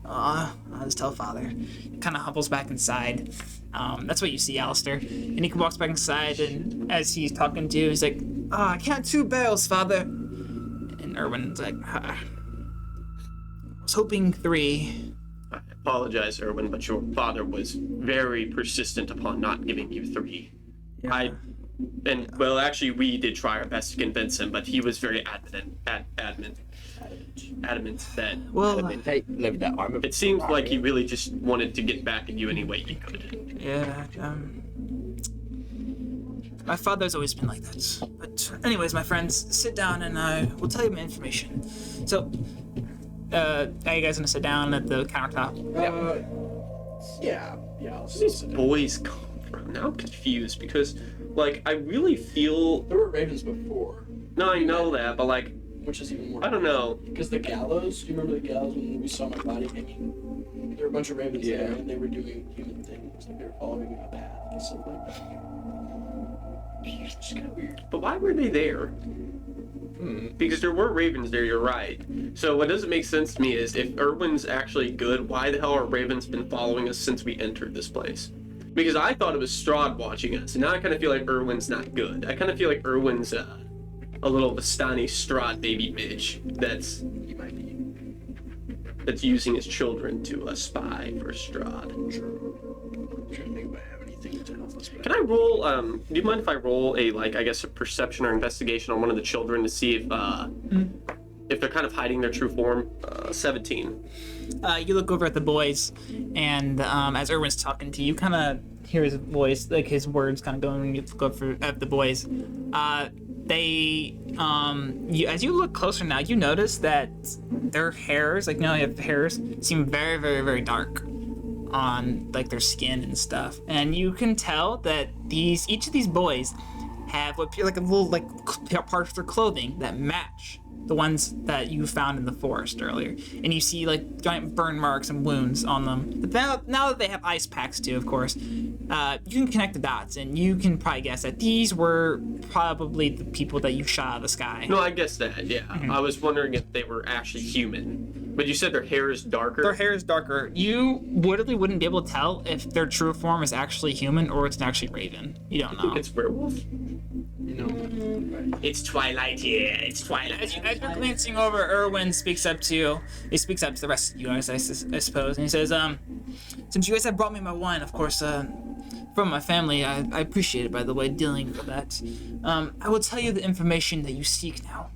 I'll just tell father. Kind of hobbles back inside. That's what you see, Alistair. And he walks back inside, and as he's talking to you, he's like, I count 2 barrels, father. And Erwin's like, I was hoping 3. I apologize, Erwin, but your father was very persistent upon not giving you 3. Yeah. Well, actually, we did try our best to convince him, but he was very adamant that. Well, Hey, live that arm. It seems like he really just wanted to get back at you any way he could. yeah, My father's always been like that. But anyways, my friends, sit down and I will tell you my information. So, are you guys gonna sit down at the countertop? Yeah. I'll Where sit these down. boys come from? Now I'm confused because, like, I really feel. There were ravens before, No, I know that, but like, which is even more. I don't know. Because the gallows, do you remember the gallows when we saw my body hanging? There were a bunch of ravens there, and they were doing human things. Like they were following a path and stuff like that. It's just kind of weird. But why were they there? Because there were ravens there, you're right. So what doesn't make sense to me is if Irwin's actually good, why the hell are ravens been following us since we entered this place? Because I thought it was Strahd watching us, and now I kind of feel like Irwin's not good. I kind of feel like Irwin's a little Vistani Strahd baby bitch He might be. that's using his children to spy for Strahd. I'm trying to think if I have anything to help us. Can I roll, do you mind if I roll a, like, I guess a perception or investigation on one of the children to see if they're kind of hiding their true form? 17. You look over at the boys, and as Erwin's talking to you, you kind of hear his voice, like his words kind of going when you look over at the boys. As you look closer now, you notice that their hairs, like now they have hairs, seem very, very, very dark on like their skin and stuff. And you can tell that each of these boys have what appear like a little like parts of their clothing that match the ones that you found in the forest earlier. And you see like giant burn marks and wounds on them. But now that they have ice packs too, of course, you can connect the dots and you can probably guess that these were probably the people that you shot out of the sky. No, I guess that, yeah. I was wondering if they were actually human. But you said their hair is darker? Their hair is darker. You literally wouldn't be able to tell if their true form is actually human or it's actually raven. You don't know. It's werewolf? It's twilight here. It's twilight. As you're glancing over, Erwin speaks up to you. He speaks up to the rest of you guys, I suppose, and he says, since you guys have brought me my wine, of course, from my family, I appreciate it, by the way, dealing with that. I will tell you the information that you seek now.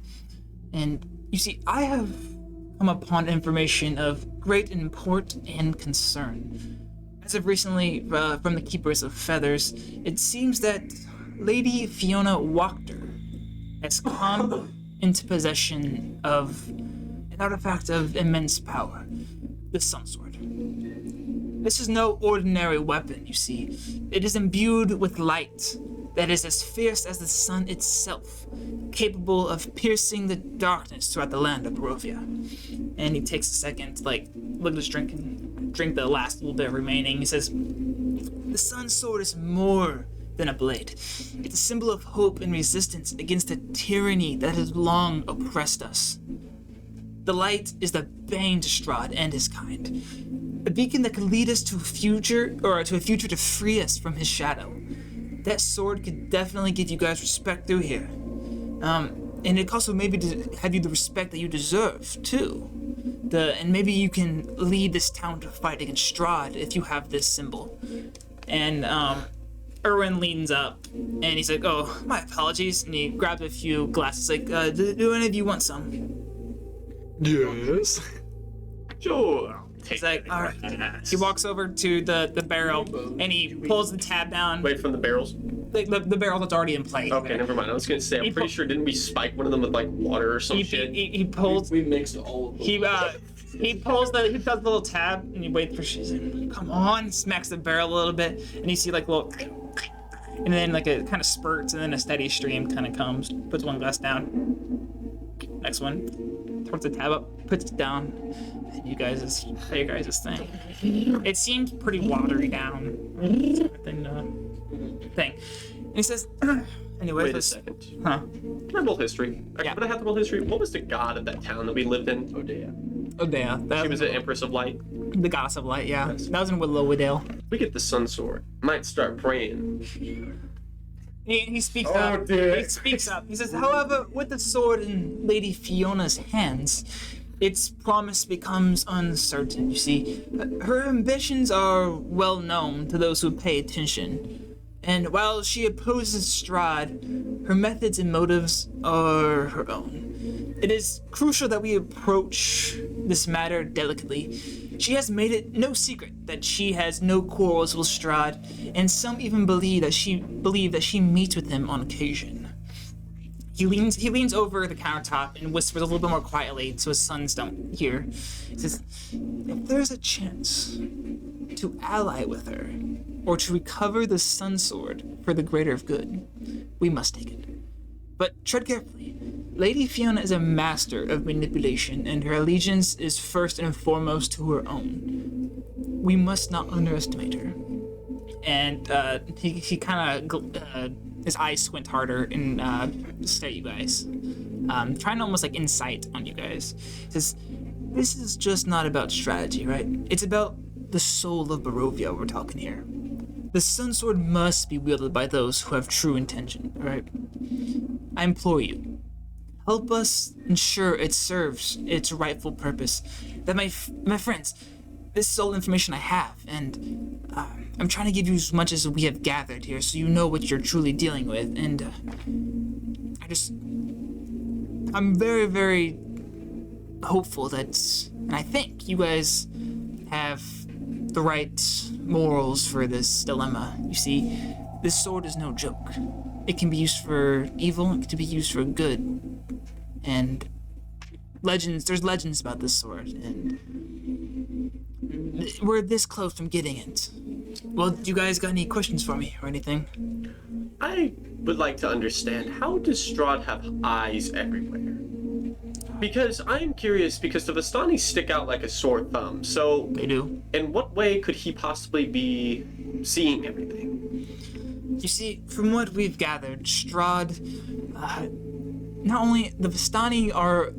And you see, I have come upon information of great import and concern. As of recently, from the Keepers of Feathers, it seems that Lady Fiona Wachter has come into possession of an artifact of immense power, the Sun Sword. This is no ordinary weapon, you see. It is imbued with light that is as fierce as the sun itself, capable of piercing the darkness throughout the land of Barovia. And he takes a second to look at his drink and drink the last little bit remaining. He says, the Sun Sword is more than a blade. It's a symbol of hope and resistance against the tyranny that has long oppressed us. The light is the bane to Strahd and his kind. A beacon that could lead us to a future to free us from his shadow. That sword could definitely give you guys respect through here. And it also maybe have you the respect that you deserve, too. And maybe you can lead this town to fight against Strahd if you have this symbol. And, Erwin leans up, and he's like, oh, my apologies, and he grabs a few glasses, like, do any of you want some? Yes. Sure. He's like, all right. He walks over to the barrel, and he pulls the tab down. Wait, from the barrels? The barrel that's already in play. Okay, never mind. I was gonna say, I'm pretty sure, didn't we spike one of them with, like, water or some shit? He pulls... We mixed all of them. He does the little tab, and he waits for shit. Come on, smacks the barrel a little bit, and you see, like, little... And then, like, it kind of spurts, and then a steady stream kind of comes. Puts one glass down. Next one. Turns the tab up, puts it down. And you guys' thing. It seems pretty watery down. Thing. And he says, anyway, Wait a second. Huh? Can I roll history? Yeah. Would I have to roll history? What was the god of that town that we lived in? Odea. She was the Empress of Light. The goddess of light, yeah. Yes. That was in Willowdale. We get the Sun Sword. Might start praying. He speaks up. He speaks up. He says, however, with the sword in Lady Fiona's hands, its promise becomes uncertain, you see. Her ambitions are well known to those who pay attention. And while she opposes Strahd, her methods and motives are her own. It is crucial that we approach this matter delicately. She has made it no secret that she has no quarrels with Strahd, and some even believe that she meets with him on occasion. He leans over the countertop and whispers a little bit more quietly so his sons don't hear. He says, if there's a chance to ally with her, or to recover the Sun Sword for the greater of good, we must take it. But tread carefully. Lady Fiona is a master of manipulation, and her allegiance is first and foremost to her own. We must not underestimate her. And he kind of his eyes squint harder and stare at you guys, trying to almost like insight on you guys. He says, "This is just not about strategy, right? It's about the soul of Barovia we're talking here. The Sun Sword must be wielded by those who have true intention, right? I implore you, help us ensure it serves its rightful purpose. That my friends, this is all the information I have, and I'm trying to give you as much as we have gathered here, so you know what you're truly dealing with. And I'm very, very hopeful that, and I think you guys have the right morals for this dilemma. You see, this sword is no joke. It can be used for evil, it can be used for good. And there's legends about this sword, and we're this close from getting it. Well, do you guys got any questions for me or anything? I would like to understand, how does Strahd have eyes everywhere? Because I'm curious, because the Vistani stick out like a sore thumb, so... They do. In what way could he possibly be seeing everything? You see, from what we've gathered, Strahd, not only the Vistani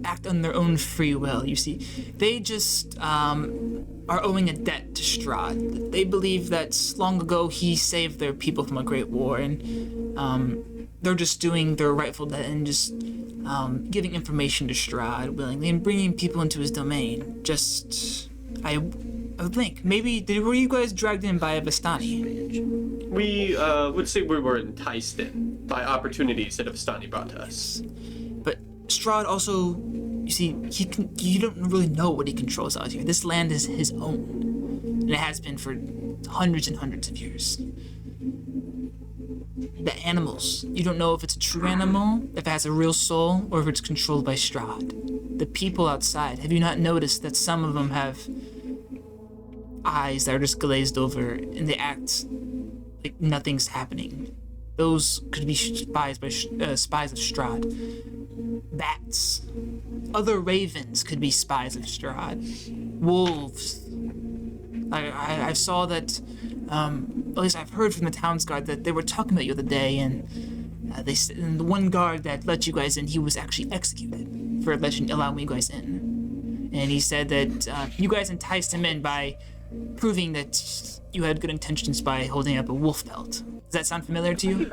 act on their own free will, you see, they just are owing a debt to Strahd. They believe that long ago he saved their people from a great war, and they're just doing their rightful debt and just giving information to Strahd willingly and bringing people into his domain. I would think, maybe, were you guys dragged in by a Vistani? We would say we were enticed in by opportunities that a Vistani brought to us. But Strahd also, you see, you don't really know what he controls out here. This land is his own, and it has been for hundreds and hundreds of years. The animals, you don't know if it's a true animal, if it has a real soul, or if it's controlled by Strahd. The people outside, have you not noticed that some of them have eyes that are just glazed over and they act like nothing's happening? Those could be spies of Strahd. Bats. Other ravens could be spies of Strahd. Wolves. I saw that, at least I've heard from the town's guard that they were talking about you the other day, and the one guard that let you guys in, he was actually executed for allowing you guys in. And he said that you guys enticed him in by proving that you had good intentions by holding up a wolf pelt. Does that sound familiar to you?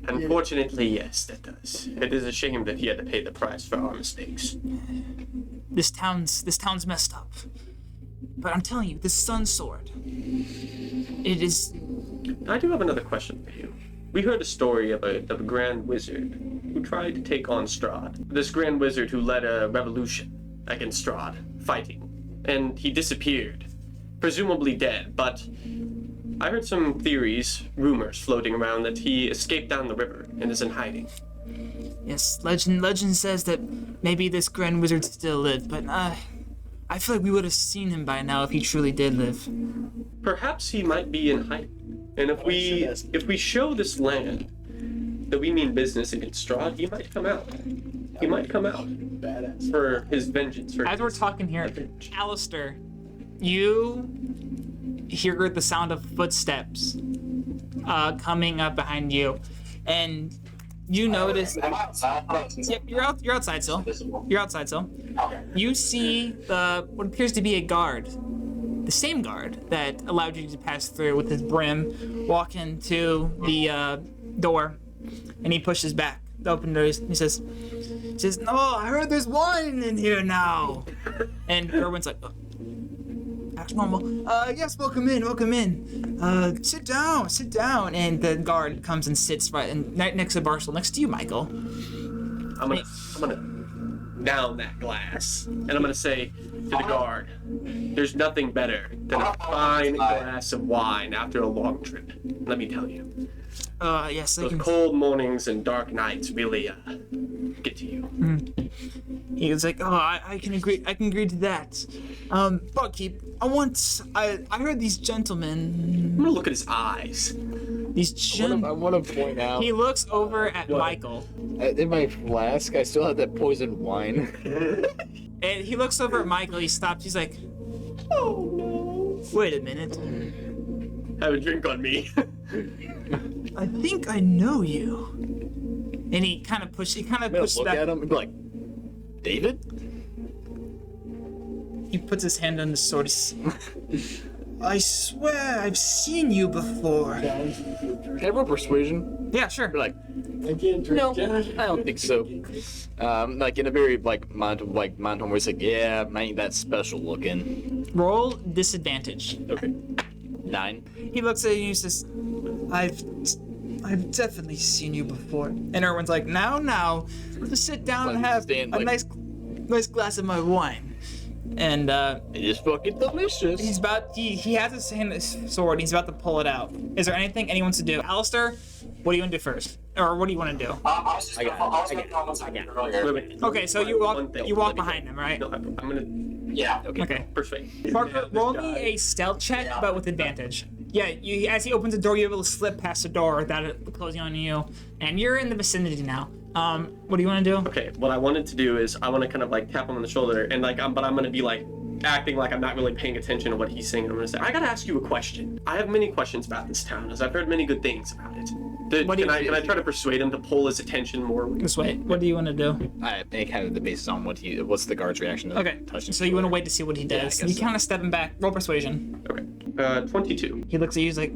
Unfortunately, yes, that does. It is a shame that he had to pay the price for our mistakes. This town's messed up. But I'm telling you, this Sun Sword, it is... I do have another question for you. We heard a story of a Grand Wizard who tried to take on Strahd. This Grand Wizard who led a revolution against Strahd, fighting. And he disappeared, presumably dead, but I heard some theories, rumors floating around that he escaped down the river and is in hiding. Yes, legend says that maybe this Grand Wizard still lived, but I feel like we would have seen him by now if he truly did live. Perhaps he might be in hiding. And if we show this land that we mean business against Strahd, he might come out. He might come out for his vengeance. As we're talking here, Alistair, you hear the sound of footsteps coming up behind you, and you notice. Am I outside? Yep, you're outside still. Invisible. You're outside still. Okay. You see what appears to be a guard, the same guard that allowed you to pass through with his brim, walk into the door, and he pushes back the open door. He says, "No, I heard there's wine in here now." And Erwin's like, "That's normal. Yes, welcome in. Sit down." And the guard comes and sits right next to Barcel, next to you, Michael. I'm gonna down that glass, and I'm gonna say, to the guard. There's nothing better than a fine glass of wine after a long trip. Let me tell you. Yes, I Those can. cold mornings and dark nights really get to you. He was like, "Oh, I can agree. I can agree to that." Barkeep, I heard these gentlemen. I'm gonna look at his eyes. These I want to point out, He looks over at Michael, in my flask, I still have that poisoned wine. and he looks over at Michael. He stops. He's like, "Oh no! Wait a minute. Have a drink on me. I think I know you." And he kind of pushes. I'm gonna look back. at him and be like, David? He puts his hand on the sword. I swear I've seen you before. Can I roll persuasion? Yeah, sure. Be like, I can't drink. no, I don't think so. Like in a very monotone where it's like, yeah, I ain't that special looking. Roll disadvantage. Okay. 9. He looks at you and he says, I've definitely seen you before. And everyone's like, now, let's sit down and have a nice glass of my wine. And It is fucking delicious. he has his hand his sword, he's about to pull it out. Is there anything anyone wants to do? Alistair, what do you want to do first? Or what do you want to do? I was going to comment something earlier. Wait. Okay, so you walk behind him, right? No, I'm gonna Yeah. Okay. persuade. Parker, roll me a stealth check, but with advantage. Yeah, as he opens the door, you're able to slip past the door without it closing on you, and you're in the vicinity now. What do you want to do? Okay, what I wanted to do is I want to kind of like tap him on the shoulder and like but I'm gonna be like acting like I'm not really paying attention to what he's saying. I'm gonna say, I gotta ask you a question. I have many questions about this town, as I've heard many good things about it. Can I try to persuade him to pull his attention more? This way. What do you want to do? I think kind of the basis on what's the guard's reaction to Okay, touching. so you want to wait to see what he Yeah, I does. guess You so. kind of stepping back. Roll persuasion. Okay, 22. He looks at you, he's like,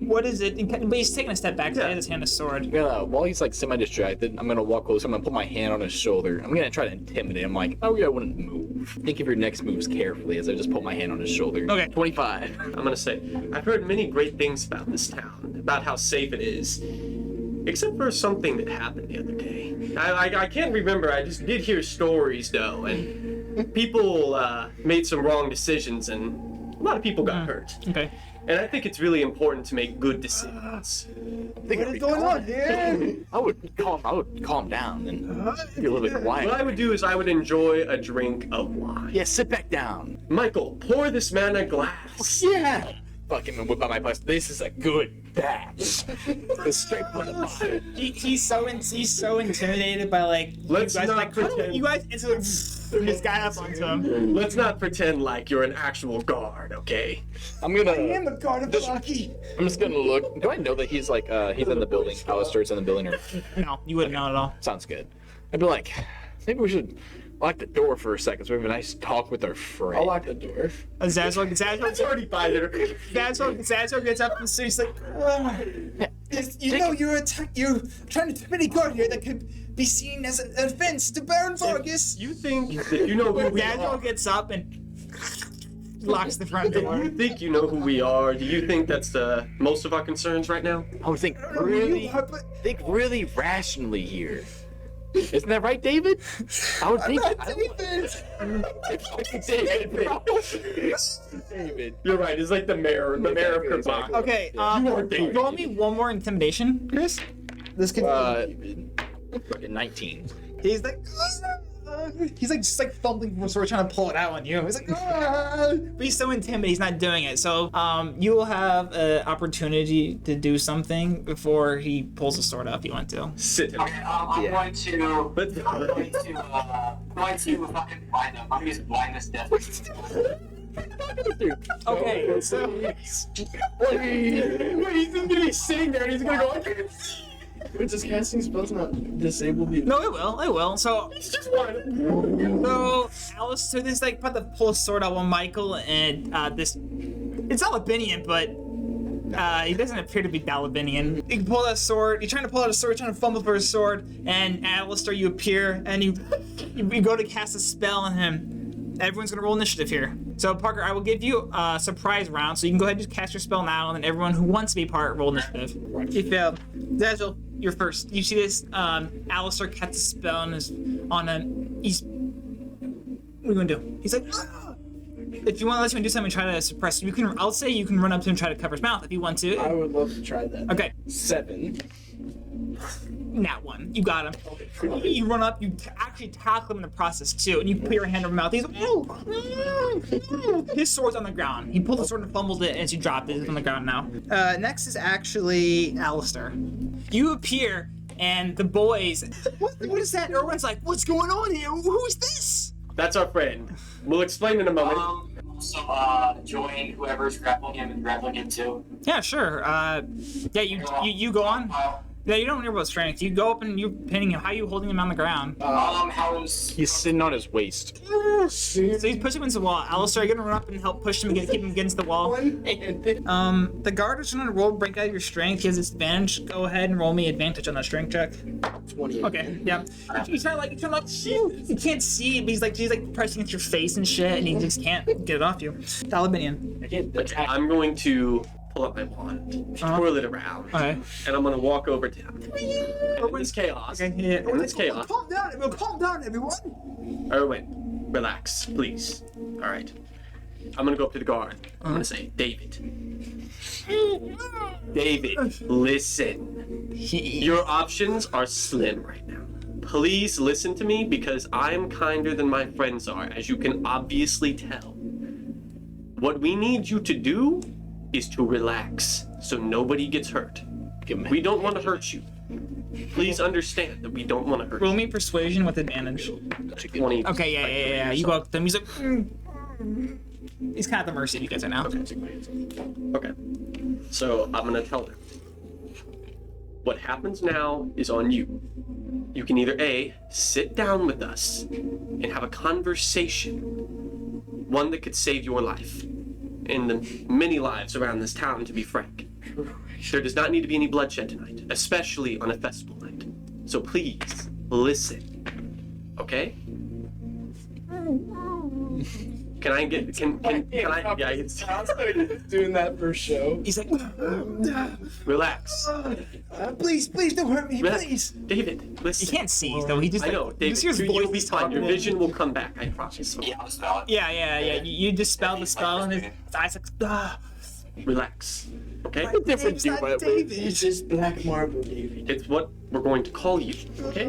what is it? But he's taking a step back, so he has his hand on his sword. While he's like semi-distracted, I'm gonna walk closer. I'm gonna put my hand on his shoulder. I'm gonna try to intimidate him. Like, oh yeah, I wouldn't move. Think of your next moves carefully as I just put my hand on his shoulder. Okay. 25. I'm gonna say, I've heard many great things about this town, about how safe it is. Except for something that happened the other day. I can't remember, I just did hear stories though, and people made some wrong decisions and a lot of people got hurt. Okay. And I think it's really important to make good decisions. What is going on here? I would calm down and be a little bit quiet. What I would do is I would enjoy a drink of wine. Yeah, sit back down. Michael, pour this man a glass. Yeah. Fucking whip out my plus. This is a good batch. The straight from the bottom. He's so intimidated by like Let's you guys not like pretend. you guys it's like threw this guy up onto him. Let's not pretend like you're an actual guard, okay? I'm gonna. a guard of Lucky. I'm just gonna look. Do I know that he's like he's in the building? Alistair's in the building, or No, you wouldn't know at all. sounds good. I'd be like, maybe we should lock the door for a second so we have a nice talk with our friend. I'll lock the door. That's already by there. Zazzle gets up and he's like, you know you're trying to put a guard here that could be seen as an offense to Baron Vargas. You think that you know who we Zazzle are? gets up and locks the front Do door. you think you know who we are? Do you think that's most of our concerns right now? I would think really rationally here. Isn't that right, David? I would think. David. You're right. It's like the mayor of Kerplunk. Okay, You are David. roll me one more intimidation, Chris. This could Fucking 19. he's like just like fumbling from a sword trying to pull it out on you. He's like, but he's so intimidated, he's not doing it. So you will have an opportunity to do something before he pulls the sword up. You want to? Sit down. Okay, I'm going to fucking blind them. I'm using blindness death. Okay, so Wait, he's gonna be sitting there and he's gonna go. Wait, does casting spells not disable the? no, it will. So It's just one. Alistair, this like about to pull a sword out on Michael, and it's Alabinian, but he doesn't appear to be Dalabinian. He can pull out a sword. He's trying to pull out a sword, trying to fumble for his sword, and Alistair, you appear, and you go to cast a spell on him. Everyone's gonna roll initiative here. So Parker, I will give you a surprise round, so you can go ahead and just cast your spell now, and then everyone who wants to be part roll initiative. You failed. Zazzle, you're first. You see this? Alistair casts a spell on him. He's are you gonna do? He's like, "Ah!" If you want to let him do something, try to suppress him. You can. I'll say you can run up to him and try to cover his mouth if you want to. I would love to try that. Okay. 7. Nat 1. You got him. You run up, you actually tackle him in the process too, and you put your hand over his mouth. He's his sword's on the ground. He pulled the sword and fumbled it as you dropped it. It's on the ground now. Next is actually Alistair. You appear, and the boys. What is that? Everyone's like, "What's going on here? Who's this?" That's our friend. We'll explain in a moment. Also, join whoever's grappling him and grappling him too. Yeah, sure. Yeah, you go on. Yeah, you don't worry about strength. You go up and you're pinning him. How are you holding him on the ground? How's He's sitting on his waist. So he's pushing him against the wall. Alistair, you're gonna run up and help push him and keep him against the wall. The guard is gonna roll break out of your strength. He has disadvantage. Go ahead and roll me advantage on that strength check. 20. Okay, yeah. He's trying like you can't see, but he's like pressing against your face and shit, and he just can't get it off you. Dalibinian. I can't attack. I'm going to pull up my wand, twirl it around, Okay. and I'm gonna walk over to him. In this chaos. Okay, yeah. In this chaos. Calm down, everyone. Erwin, relax, please. All right. I'm gonna go up to the guard. I'm gonna say, David. David, listen. Your options are slim right now. Please listen to me because I'm kinder than my friends are, as you can obviously tell. What we need you to do is to relax so nobody gets hurt. We don't want to hurt you. Please understand that we don't want to hurt Roll you. me persuasion with advantage. 20. Okay, yeah. You go up to him. He's like, he's kind of at the mercy of you guys right now. Okay. So I'm gonna tell them. What happens now is on you. You can either A, sit down with us and have a conversation, one that could save your life, and the many lives around this town, to be frank. There does not need to be any bloodshed tonight, especially on a festival night. So please, listen. Okay? Can I, yeah, it's, Doing that for show. He's like, relax. please, don't hurt me, please. David, He listen. can't see, though. He just I know, like, David, just hears you'll voice be fine. Your vision will come back, I promise. yeah, I'll spell it. Yeah. You dispel the spell, and his eyes like, Relax. Okay? Different dude, but It's just black marble, David. It's what we're going to call you. Okay?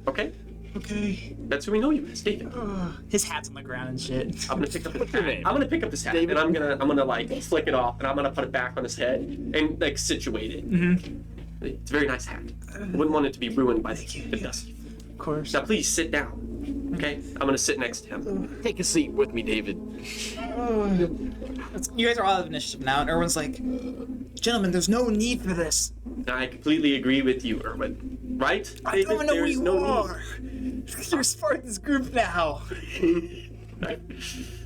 Okay? Okay. That's who we know you as, David. His hat's on the ground and shit. I'm gonna pick up this hat. I'm gonna pick up this hat and I'm gonna like flick it off and I'm gonna put it back on his head and like situate it. It's a very nice hat. I wouldn't want it to be ruined by the dust. Of course. Now please sit down. Okay? I'm gonna sit next to him. take a seat with me, David. You guys are all out of initiative now, and everyone's like, gentlemen, there's no need for this. Now, I completely agree with you, Erwin. Right? I David? don't know who There's you no are. You're part of this group now. need.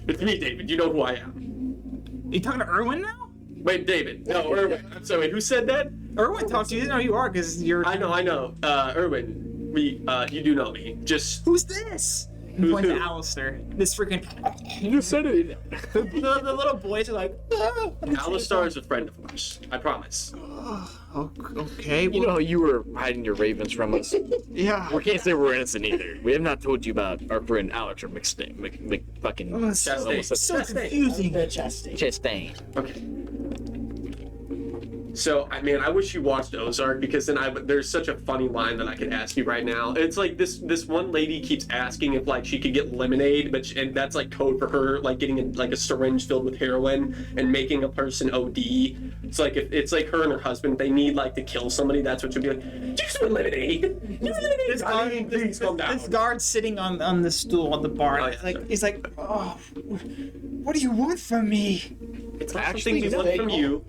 It's me, David. You know who I am. You talking to Erwin now? Wait, David. No, Erwin. I'm sorry. Who said that? Erwin talks to you. He doesn't know who you are because you're. I know. Erwin, you do know me. Just Who's this? He Who's points who? to Alistair. This freaking. You said it. The little boys are like. Alistar is a friend of ours. I promise. Okay. You know how you were hiding your ravens from us? Yeah. We can't say we're innocent either. We have not told you about our friend Alex or fucking Chastain. So confusing. Chastain. Okay. So, I mean, I wish you watched Ozark because then there's such a funny line that I could ask you right now. It's like this one lady keeps asking if like she could get lemonade, and that's like code for her like getting a syringe filled with heroin and making a person OD. It's like if it's like her and her husband, they need like to kill somebody. That's what she'll be like. Just with lemonade. Please calm down. This guard sitting on the stool on the bar. Oh, yeah, sure. He's like, oh, what do you want from me? It's not Actually, something we want from you.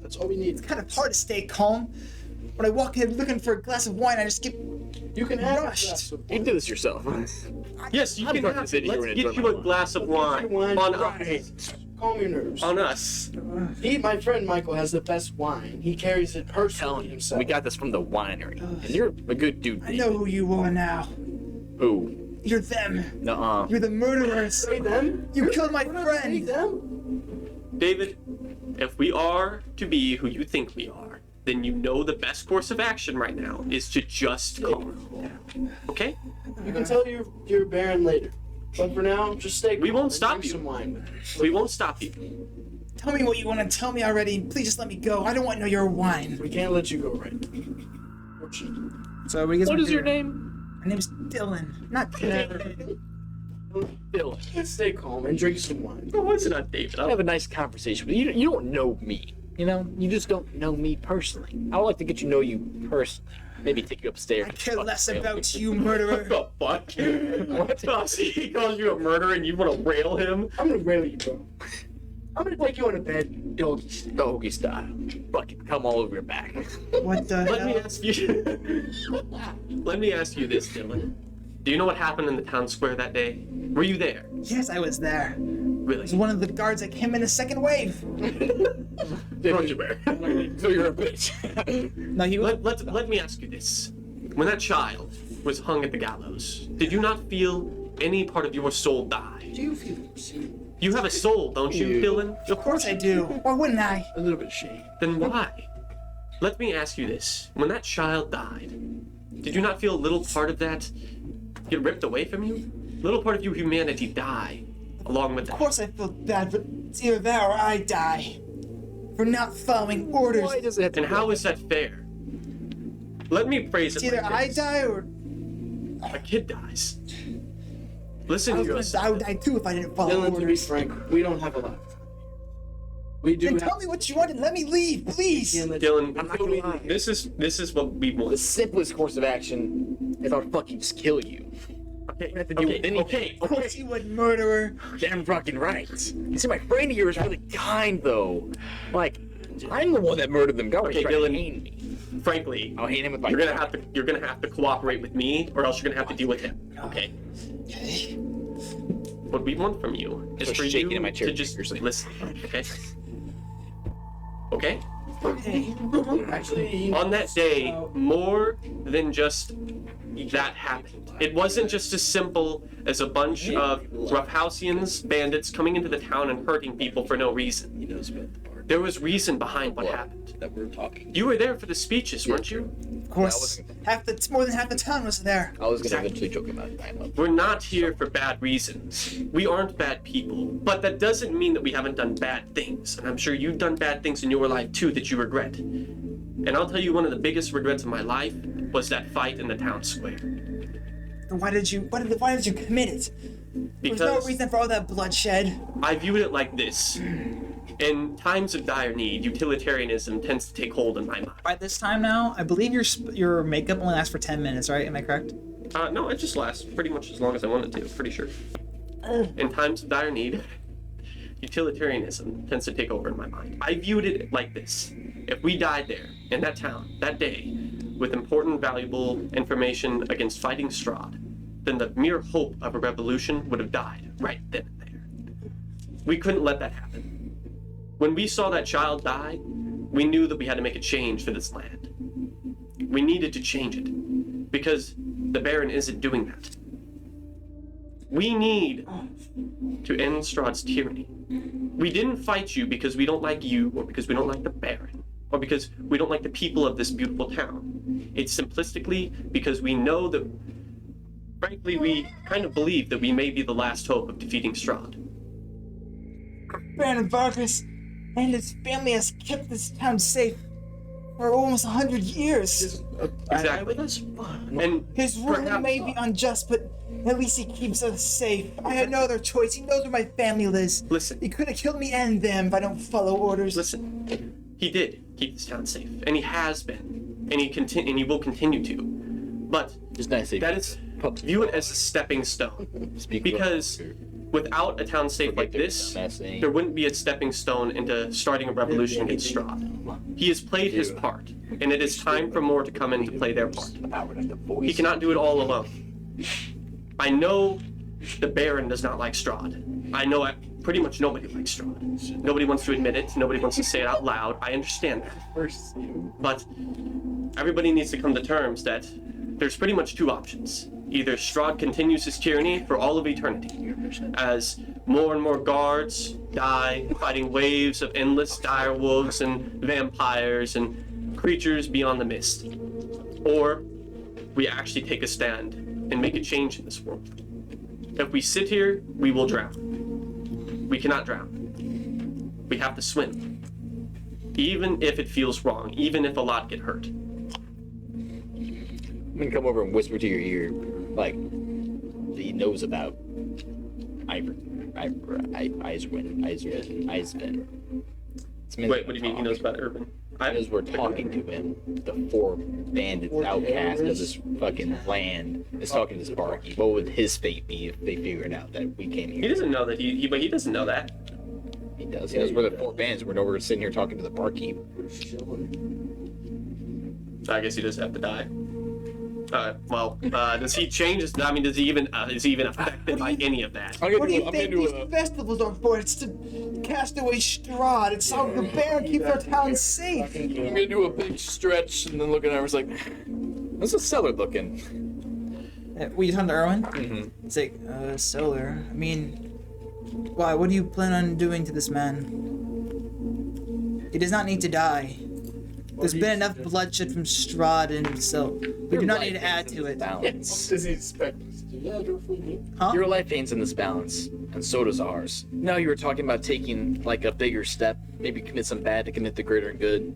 That's all we need. It's kind of hard to stay calm. When I walk in looking for a glass of wine, I just get You can have rushed. You do this yourself. Yes, you I'm can going have to sit here Let's and get enjoy you my a glass of wine wine. on Right. us. Calm your nerves. On us. My friend Michael has the best wine. He carries it personally Telling you, himself. we got this from the winery, and you're a good dude. I know who you are now. Who? You're them. Nuh-uh. You're the murderers. Say them? You killed my Say friend. them? David, if we are to be who you think we are, then you know the best course of action right now is to just calm down. Okay? You can tell your Baron later. But for now, just stay calm. We won't and stop drink you. some wine. We won't stop you. Tell me what you want to tell me already. Please just let me go. I don't want to know your wine. We can't let you go right now. Fortunately. So what do you guys What wanna is your do? name? My name's Dylan, not David. Dylan. Stay calm and drink some wine. Oh, it's not David. I have a nice conversation with you. You don't know me. You know, you just don't know me personally. I would like to get to know you personally. Maybe take you upstairs. I care less about you, murderer. The fuck? What? Oh, see, he calls you a murderer and you want to rail him? I'm gonna rail you, bro. I'm gonna take you on a bed. Doggy style. Fucking come all over your back. What the Let me hell? ask you. Let me ask you this, Dylan. Do you know what happened in the town square that day? Were you there? Yes, I was there. I Really? was one of the guards that came in the second wave. Don't you wear? So you're a bitch. No, he was. Let me ask you this. When that child was hung at the gallows, did you not feel any part of your soul die? Do you feel sick? You have a soul, don't you, You. Dylan? Of course I do. Why wouldn't I? A little bit of shame. Then why? Let me ask you this. When that child died, did you not feel a little part of that get ripped away from you? A little part of your humanity die along with Of that. course I feel bad, but it's either that or I die. For not following orders. Why does it have to And be how like is that fair? Let me phrase It's it either like I this. die or A kid dies. Listen I to was gonna yourself. I would die too if I didn't follow Dylan, to be orders. frank, we don't have a lot. We do Then have. tell me what you want and let me leave, please. Can't let Dylan, I'm not gonna lie. this is what we The want. simplest course of action is I'll fucking just kill you. Okay, have to deal with anything. okay. Of course you would, murderer. Damn fucking right. You see, my friend here is really kind though. Like, I'm the one that murdered them. Go Okay, try to Dylan. hang me. Frankly, I'll hang him with my. you're gonna have to cooperate with me, or else you're gonna have to deal with him. Okay. Okay. What we want from you is Start for you shaking in my chair to just vigorously. listen. Okay. Okay. Okay. Actually, On that day, more than just that happened. It wasn't just as simple as a bunch of roughhousians, bandits coming into the town and hurting people for no reason. He knows about the part There was reason behind what happened. that we're talking. You were there for the speeches, weren't you? Of course. More than half the town was there. I was gonna Exactly. eventually joke about it. I love. We're not here for bad reasons. We aren't bad people. But that doesn't mean that we haven't done bad things. And I'm sure you've done bad things in your life too that you regret. And I'll tell you, one of the biggest regrets of my life was that fight in the town square. Then why did you commit it? There was no Because reason for all that bloodshed. I viewed it like this. In times of dire need, utilitarianism tends to take hold in my mind. By this time now, I believe your makeup only lasts for 10 minutes, right? Am I correct? No, it just lasts pretty much as long as I want it to, pretty sure. In times of dire need, utilitarianism tends to take over in my mind. I viewed it like this. If we died there, in that town, that day, with important, valuable information against fighting Strahd, then the mere hope of a revolution would have died right then and there. We couldn't let that happen. When we saw that child die, we knew that we had to make a change for this land. We needed to change it, because the Baron isn't doing that. We need to end Strahd's tyranny. We didn't fight you because we don't like you, or because we don't like the Baron, or because we don't like the people of this beautiful town. It's simplistically because we know that, frankly, we kind of believe that we may be the last hope of defeating Strahd. Baron Vargas and his family has kept this town safe for almost 100 years. Exactly. And His ruling perhaps- may be unjust, but at least he keeps us safe. I had no other choice. He knows where my family lives. Listen. He could have killed me and them if I don't follow orders. Listen, he did keep this town safe, and he has been, and he will continue to. But It's nice that is view it as a stepping stone, because without a town safe like this, there wouldn't be a stepping stone into starting a revolution against Strahd. He has played his part, and it is time for more to come in to play their part. He cannot do it all alone. I know the Baron does not like Strahd. I know pretty much nobody likes Strahd. Nobody wants to admit it. Nobody wants to say it out loud. I understand that. But everybody needs to come to terms that there's pretty much two options. Either Strahd continues his tyranny for all of eternity, as more and more guards die, fighting waves of endless dire wolves and vampires and creatures beyond the mist. Or we actually take a stand and make a change in this world. If we sit here, we will drown. We cannot drown. We have to swim. Even if it feels wrong, even if a lot get hurt. I'm gonna come over and whisper to your ear, like, that he knows about Eisvin. Wait, what do you mean he knows about Urban? Because we're talking to him, the 4 bandits outcast of this fucking land is talking to this barkeep. What would his fate be if they figured out that we came here? He doesn't know that but he doesn't know that. He does. He knows we're the 4 bandits. We're sitting here talking to the barkeep. I guess he does have to die. Does he change his? I mean, is he even affected by any of that? What do you think these festivals are for? It's to cast away Strahd. It's how the bear keeps our town safe. I'm gonna do a big stretch and then look at him. I was like, "How's the cellar looking?" Were you talking to Erwin? Mm-hmm. It's like, cellar. I mean, why? What do you plan on doing to this man? He does not need to die. There's been enough bloodshed from Strahd and himself. We do not need to add to it. Balance. Does he expect us to do that if we do? Huh? Your life hangs in this balance, and so does ours. Now you were talking about taking like a bigger step, maybe commit some bad to commit the greater good.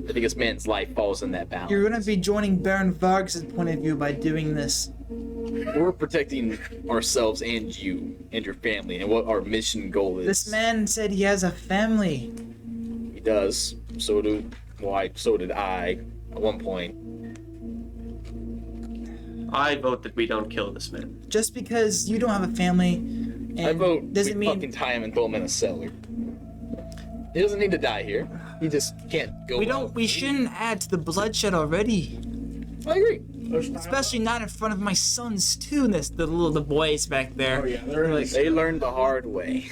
I think this man's life falls in that balance. You're gonna be joining Baron Vargas' point of view by doing this. We're protecting ourselves and you and your family and what our mission goal is. This man said he has a family. He does. So did I at one point. I vote that we don't kill this man. Just because you don't have a family, and I vote doesn't we mean fucking tie him and throw him in a cellar. He doesn't need to die here. He just can't go. we shouldn't add to the bloodshed already. I agree. Especially not in front of my sons too. The boys back there. Oh yeah, they're like, They learned the hard way.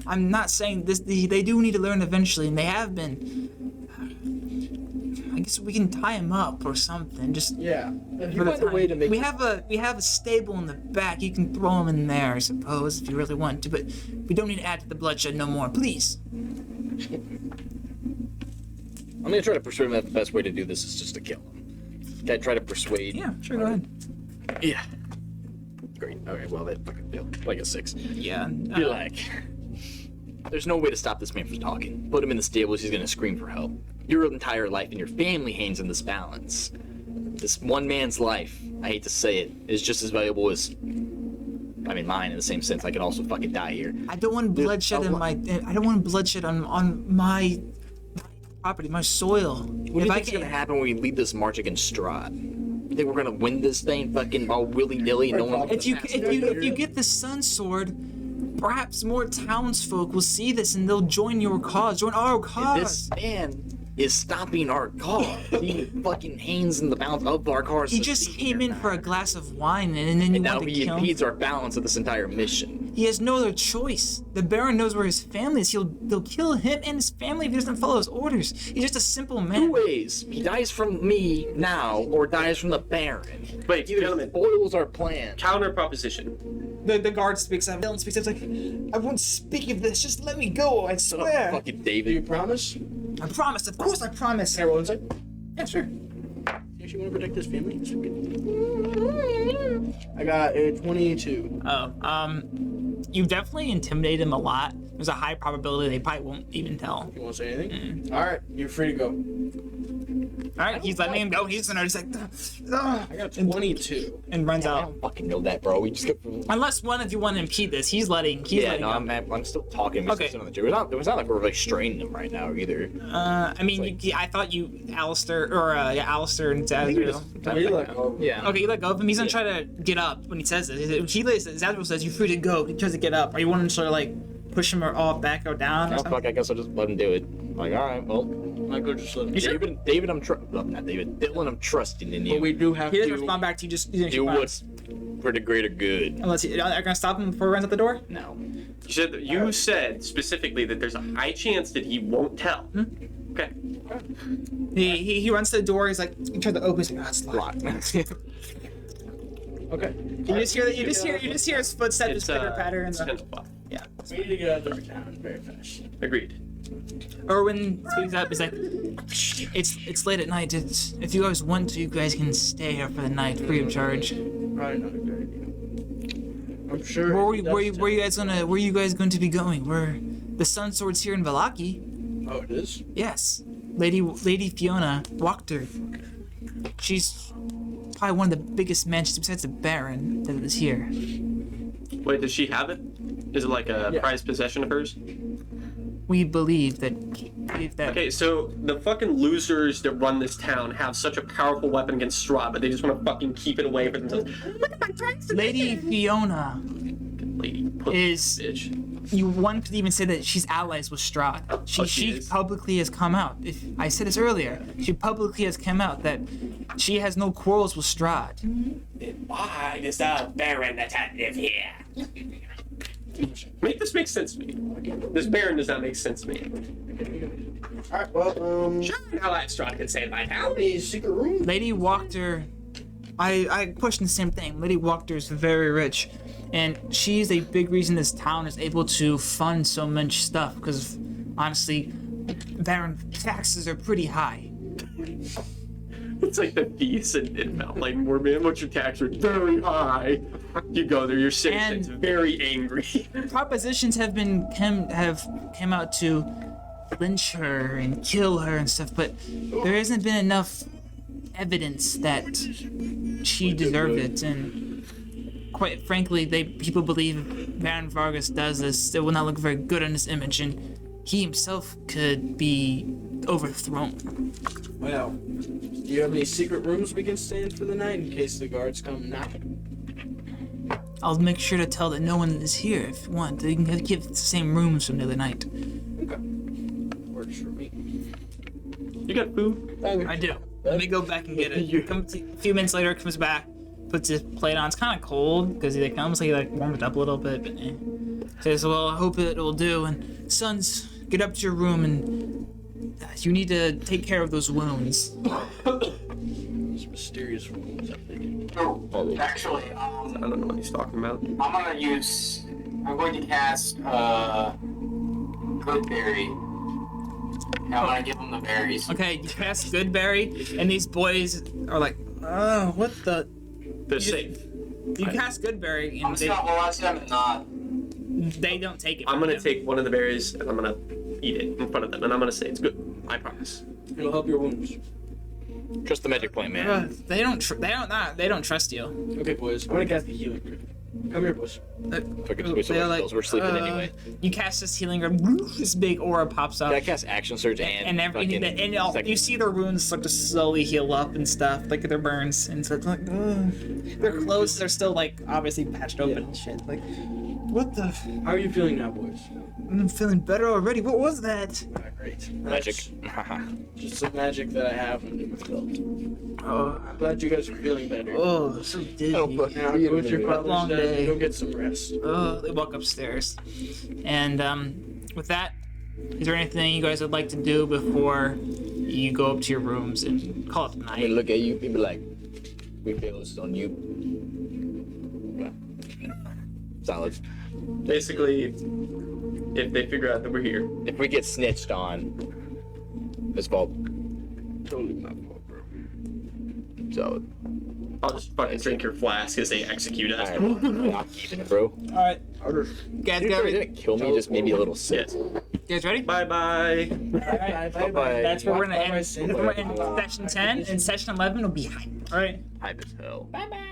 I'm not saying this. They do need to learn eventually, and they have been. I guess we can tie him up or something. Just yeah. If you find a way to make we have a stable in the back. You can throw him in there, I suppose, if you really want to. But we don't need to add to the bloodshed no more, please. I'm gonna try to persuade him that the best way to do this is just to kill him. Can I try to persuade? Yeah, sure, go ahead. Yeah. Great. Okay, well that fucking failed. Like a 6. Yeah. You're like, there's no way to stop this man from talking. Put him in the stables, he's gonna scream for help. Your entire life and your family hangs in this balance. This one man's life, I hate to say it, is just as valuable as, I mean, mine in the same sense. I could also fucking die here. I don't want bloodshed I don't want bloodshed on my property, my soil. What do you think's gonna happen when we lead this march against Strahd? You think we're gonna win this thing fucking all willy-nilly? No one. If you get the Sun Sword, perhaps more townsfolk will see this and they'll join your cause, join our cause. This man is stopping our cause. He fucking hangs in the balance of our cause. He just came in for a glass of wine and then you now want to he kill impedes him. our balance of this entire mission. He has no other choice. The Baron knows where his family is. They'll kill him and his family if he doesn't follow his orders. He's just a simple man. 2 ways. He dies from me now, or dies from the Baron. Wait, Either gentlemen. spoils our plan. Counter proposition. The guard speaks up. Dylan speaks up. It's like, I won't speak of this. Just let me go. I Shut up, swear. fucking do you David. promise? I promise. Of course I promise. Hey, roll inside. Yeah, sure. You actually want to protect his family? I got a 22. Oh, you definitely intimidate him a lot. There's a high probability they probably won't even tell. You won't say anything? All right, you're free to go. All right, he's letting him go. He's gonna just like, I got 22. and runs I out. don't fucking know that, bro. We just got. Unless one of you want to impede this, he's letting. Yeah, letting no, him. I'm still talking. We're Okay. still on the joke. It was not like we're restraining him right now either. I mean, I thought you, Alistair, Alistair and Zazriel. We let go. Yeah. Okay, you let go of him. He's gonna try to get up when he says this. Zazriel says, "You're free to go." He tries to get up. Are you wanting to sort of like push him or off, back, or down, or Oh, something? fuck, I guess I'll just let him do it. Like, alright, well. I could just let him. You sure? David, I'm not David. Dylan, I'm trusting in you. But we do have He doesn't to. respond back to you. Just he doesn't do respond. what's for the greater good. Unless are you gonna stop him before he runs out the door? No. You said specifically that there's a high chance that he won't tell. Okay. He runs to the door. He's like, he tries to open. He's like, oh, it's locked. Okay. You just hear that. You just hear his footsteps, his pitter patter, and it's 10 o'clock. yeah. We need to get out of this town very fast. Agreed. Erwin speaks up. He's like, it's late at night. If you guys want to, you guys can stay here for the night, free of charge. Probably not a good idea. I'm sure. Where he were does you guys gonna? Where are you guys going to be going? Where the Sun Sword's here in Vallaki. Oh, it is? Yes, Lady Fiona walked her. She's probably one of the biggest mansions besides the Baron that is here. Wait, does she have it? Is it like a prized possession of hers? We believe that. Okay, so the fucking losers that run this town have such a powerful weapon against Strahd, but they just want to fucking keep it away for themselves. Look at my prized Lady Fiona lady is. bitch. One could even say that she's allies with Strahd. She is? publicly has come out. If I said this earlier, she publicly has come out that she has no quarrels with Strahd. Why does the Baron not live here? Make this make sense to me. This Baron does not make sense to me. Alright, well, Sure, now that Strahd can say in my town. any secret room? Lady Walker, I question the same thing. Lady Walker is very rich, and she's a big reason this town is able to fund so much stuff. Because honestly, Baron taxes are pretty high. It's like the fees in like more man, what's your tax rate? Very high. You go there, your citizen's very angry. Propositions have come out to lynch her and kill her and stuff, but there hasn't been enough evidence that she deserved it. And quite frankly, people believe Baron Vargas does this. It will not look very good on his image, and he himself could be overthrown. Well, do you have any secret rooms we can stay in for the night in case the guards come knocking? I'll make sure to tell that no one is here if you want. They can give the same rooms from the other night. Okay. Works for me. You got food? I do. Let me go back and get it. A few minutes later, comes back, puts his plate on. It's kind of cold because he almost warmed it up a little bit. But says, "Well, I hope it will do." And sons, get up to your room and you need to take care of those wounds. Those mysterious wounds, I'm thinking. Oh, actually, I don't know what he's talking about. I'm going to cast Goodberry. And I'm gonna give him the berries. Okay, you cast Goodberry, and these boys are like, "Oh, what the?" They're safe. You cast Goodberry, I'm and just gonna watch them and not. they don't take it. I'm from gonna you. take one of the berries and I'm gonna eat it in front of them and I'm gonna say it's good. I promise. It'll help your wounds. Trust the magic plant, man. They don't trust you. Okay, boys. I'm gonna cast the healing grip. Come here, boys. Fucking waste of They're our like, spells. We're sleeping anyway. You cast this healing grip, this big aura pops up. Did I cast action surge and You see their wounds start to slowly heal up and stuff, like their burns, and so it's like, their clothes are still like obviously patched open and shit. Like, what the? How are you feeling now, boys? I'm feeling better already. What was that? Great. magic. Just some magic that I have under my belt. Oh, I'm glad you guys are feeling better. oh, so dizzy. Oh, but- Now go with your father's long death day. and go get some rest. Oh, they walk upstairs, and with that, is there anything you guys would like to do before you go up to your rooms and call it the I'm gonna night? look at you and be like, we fail this on you. Solid. Basically, if they figure out that we're here, If we get snitched on, it's fault. Totally my fault, bro. So, I'll just fucking drink your flask as they execute us. alright, not keeping it, bro. All right, Harder. guys, It didn't kill me, just maybe a little sick. Yes. you guys ready? Bye bye. Bye-bye. That's where we're gonna Bye-bye, end. Cindy. We're in session 10, and session 11 will be hype. All right. Hype as hell. Bye bye.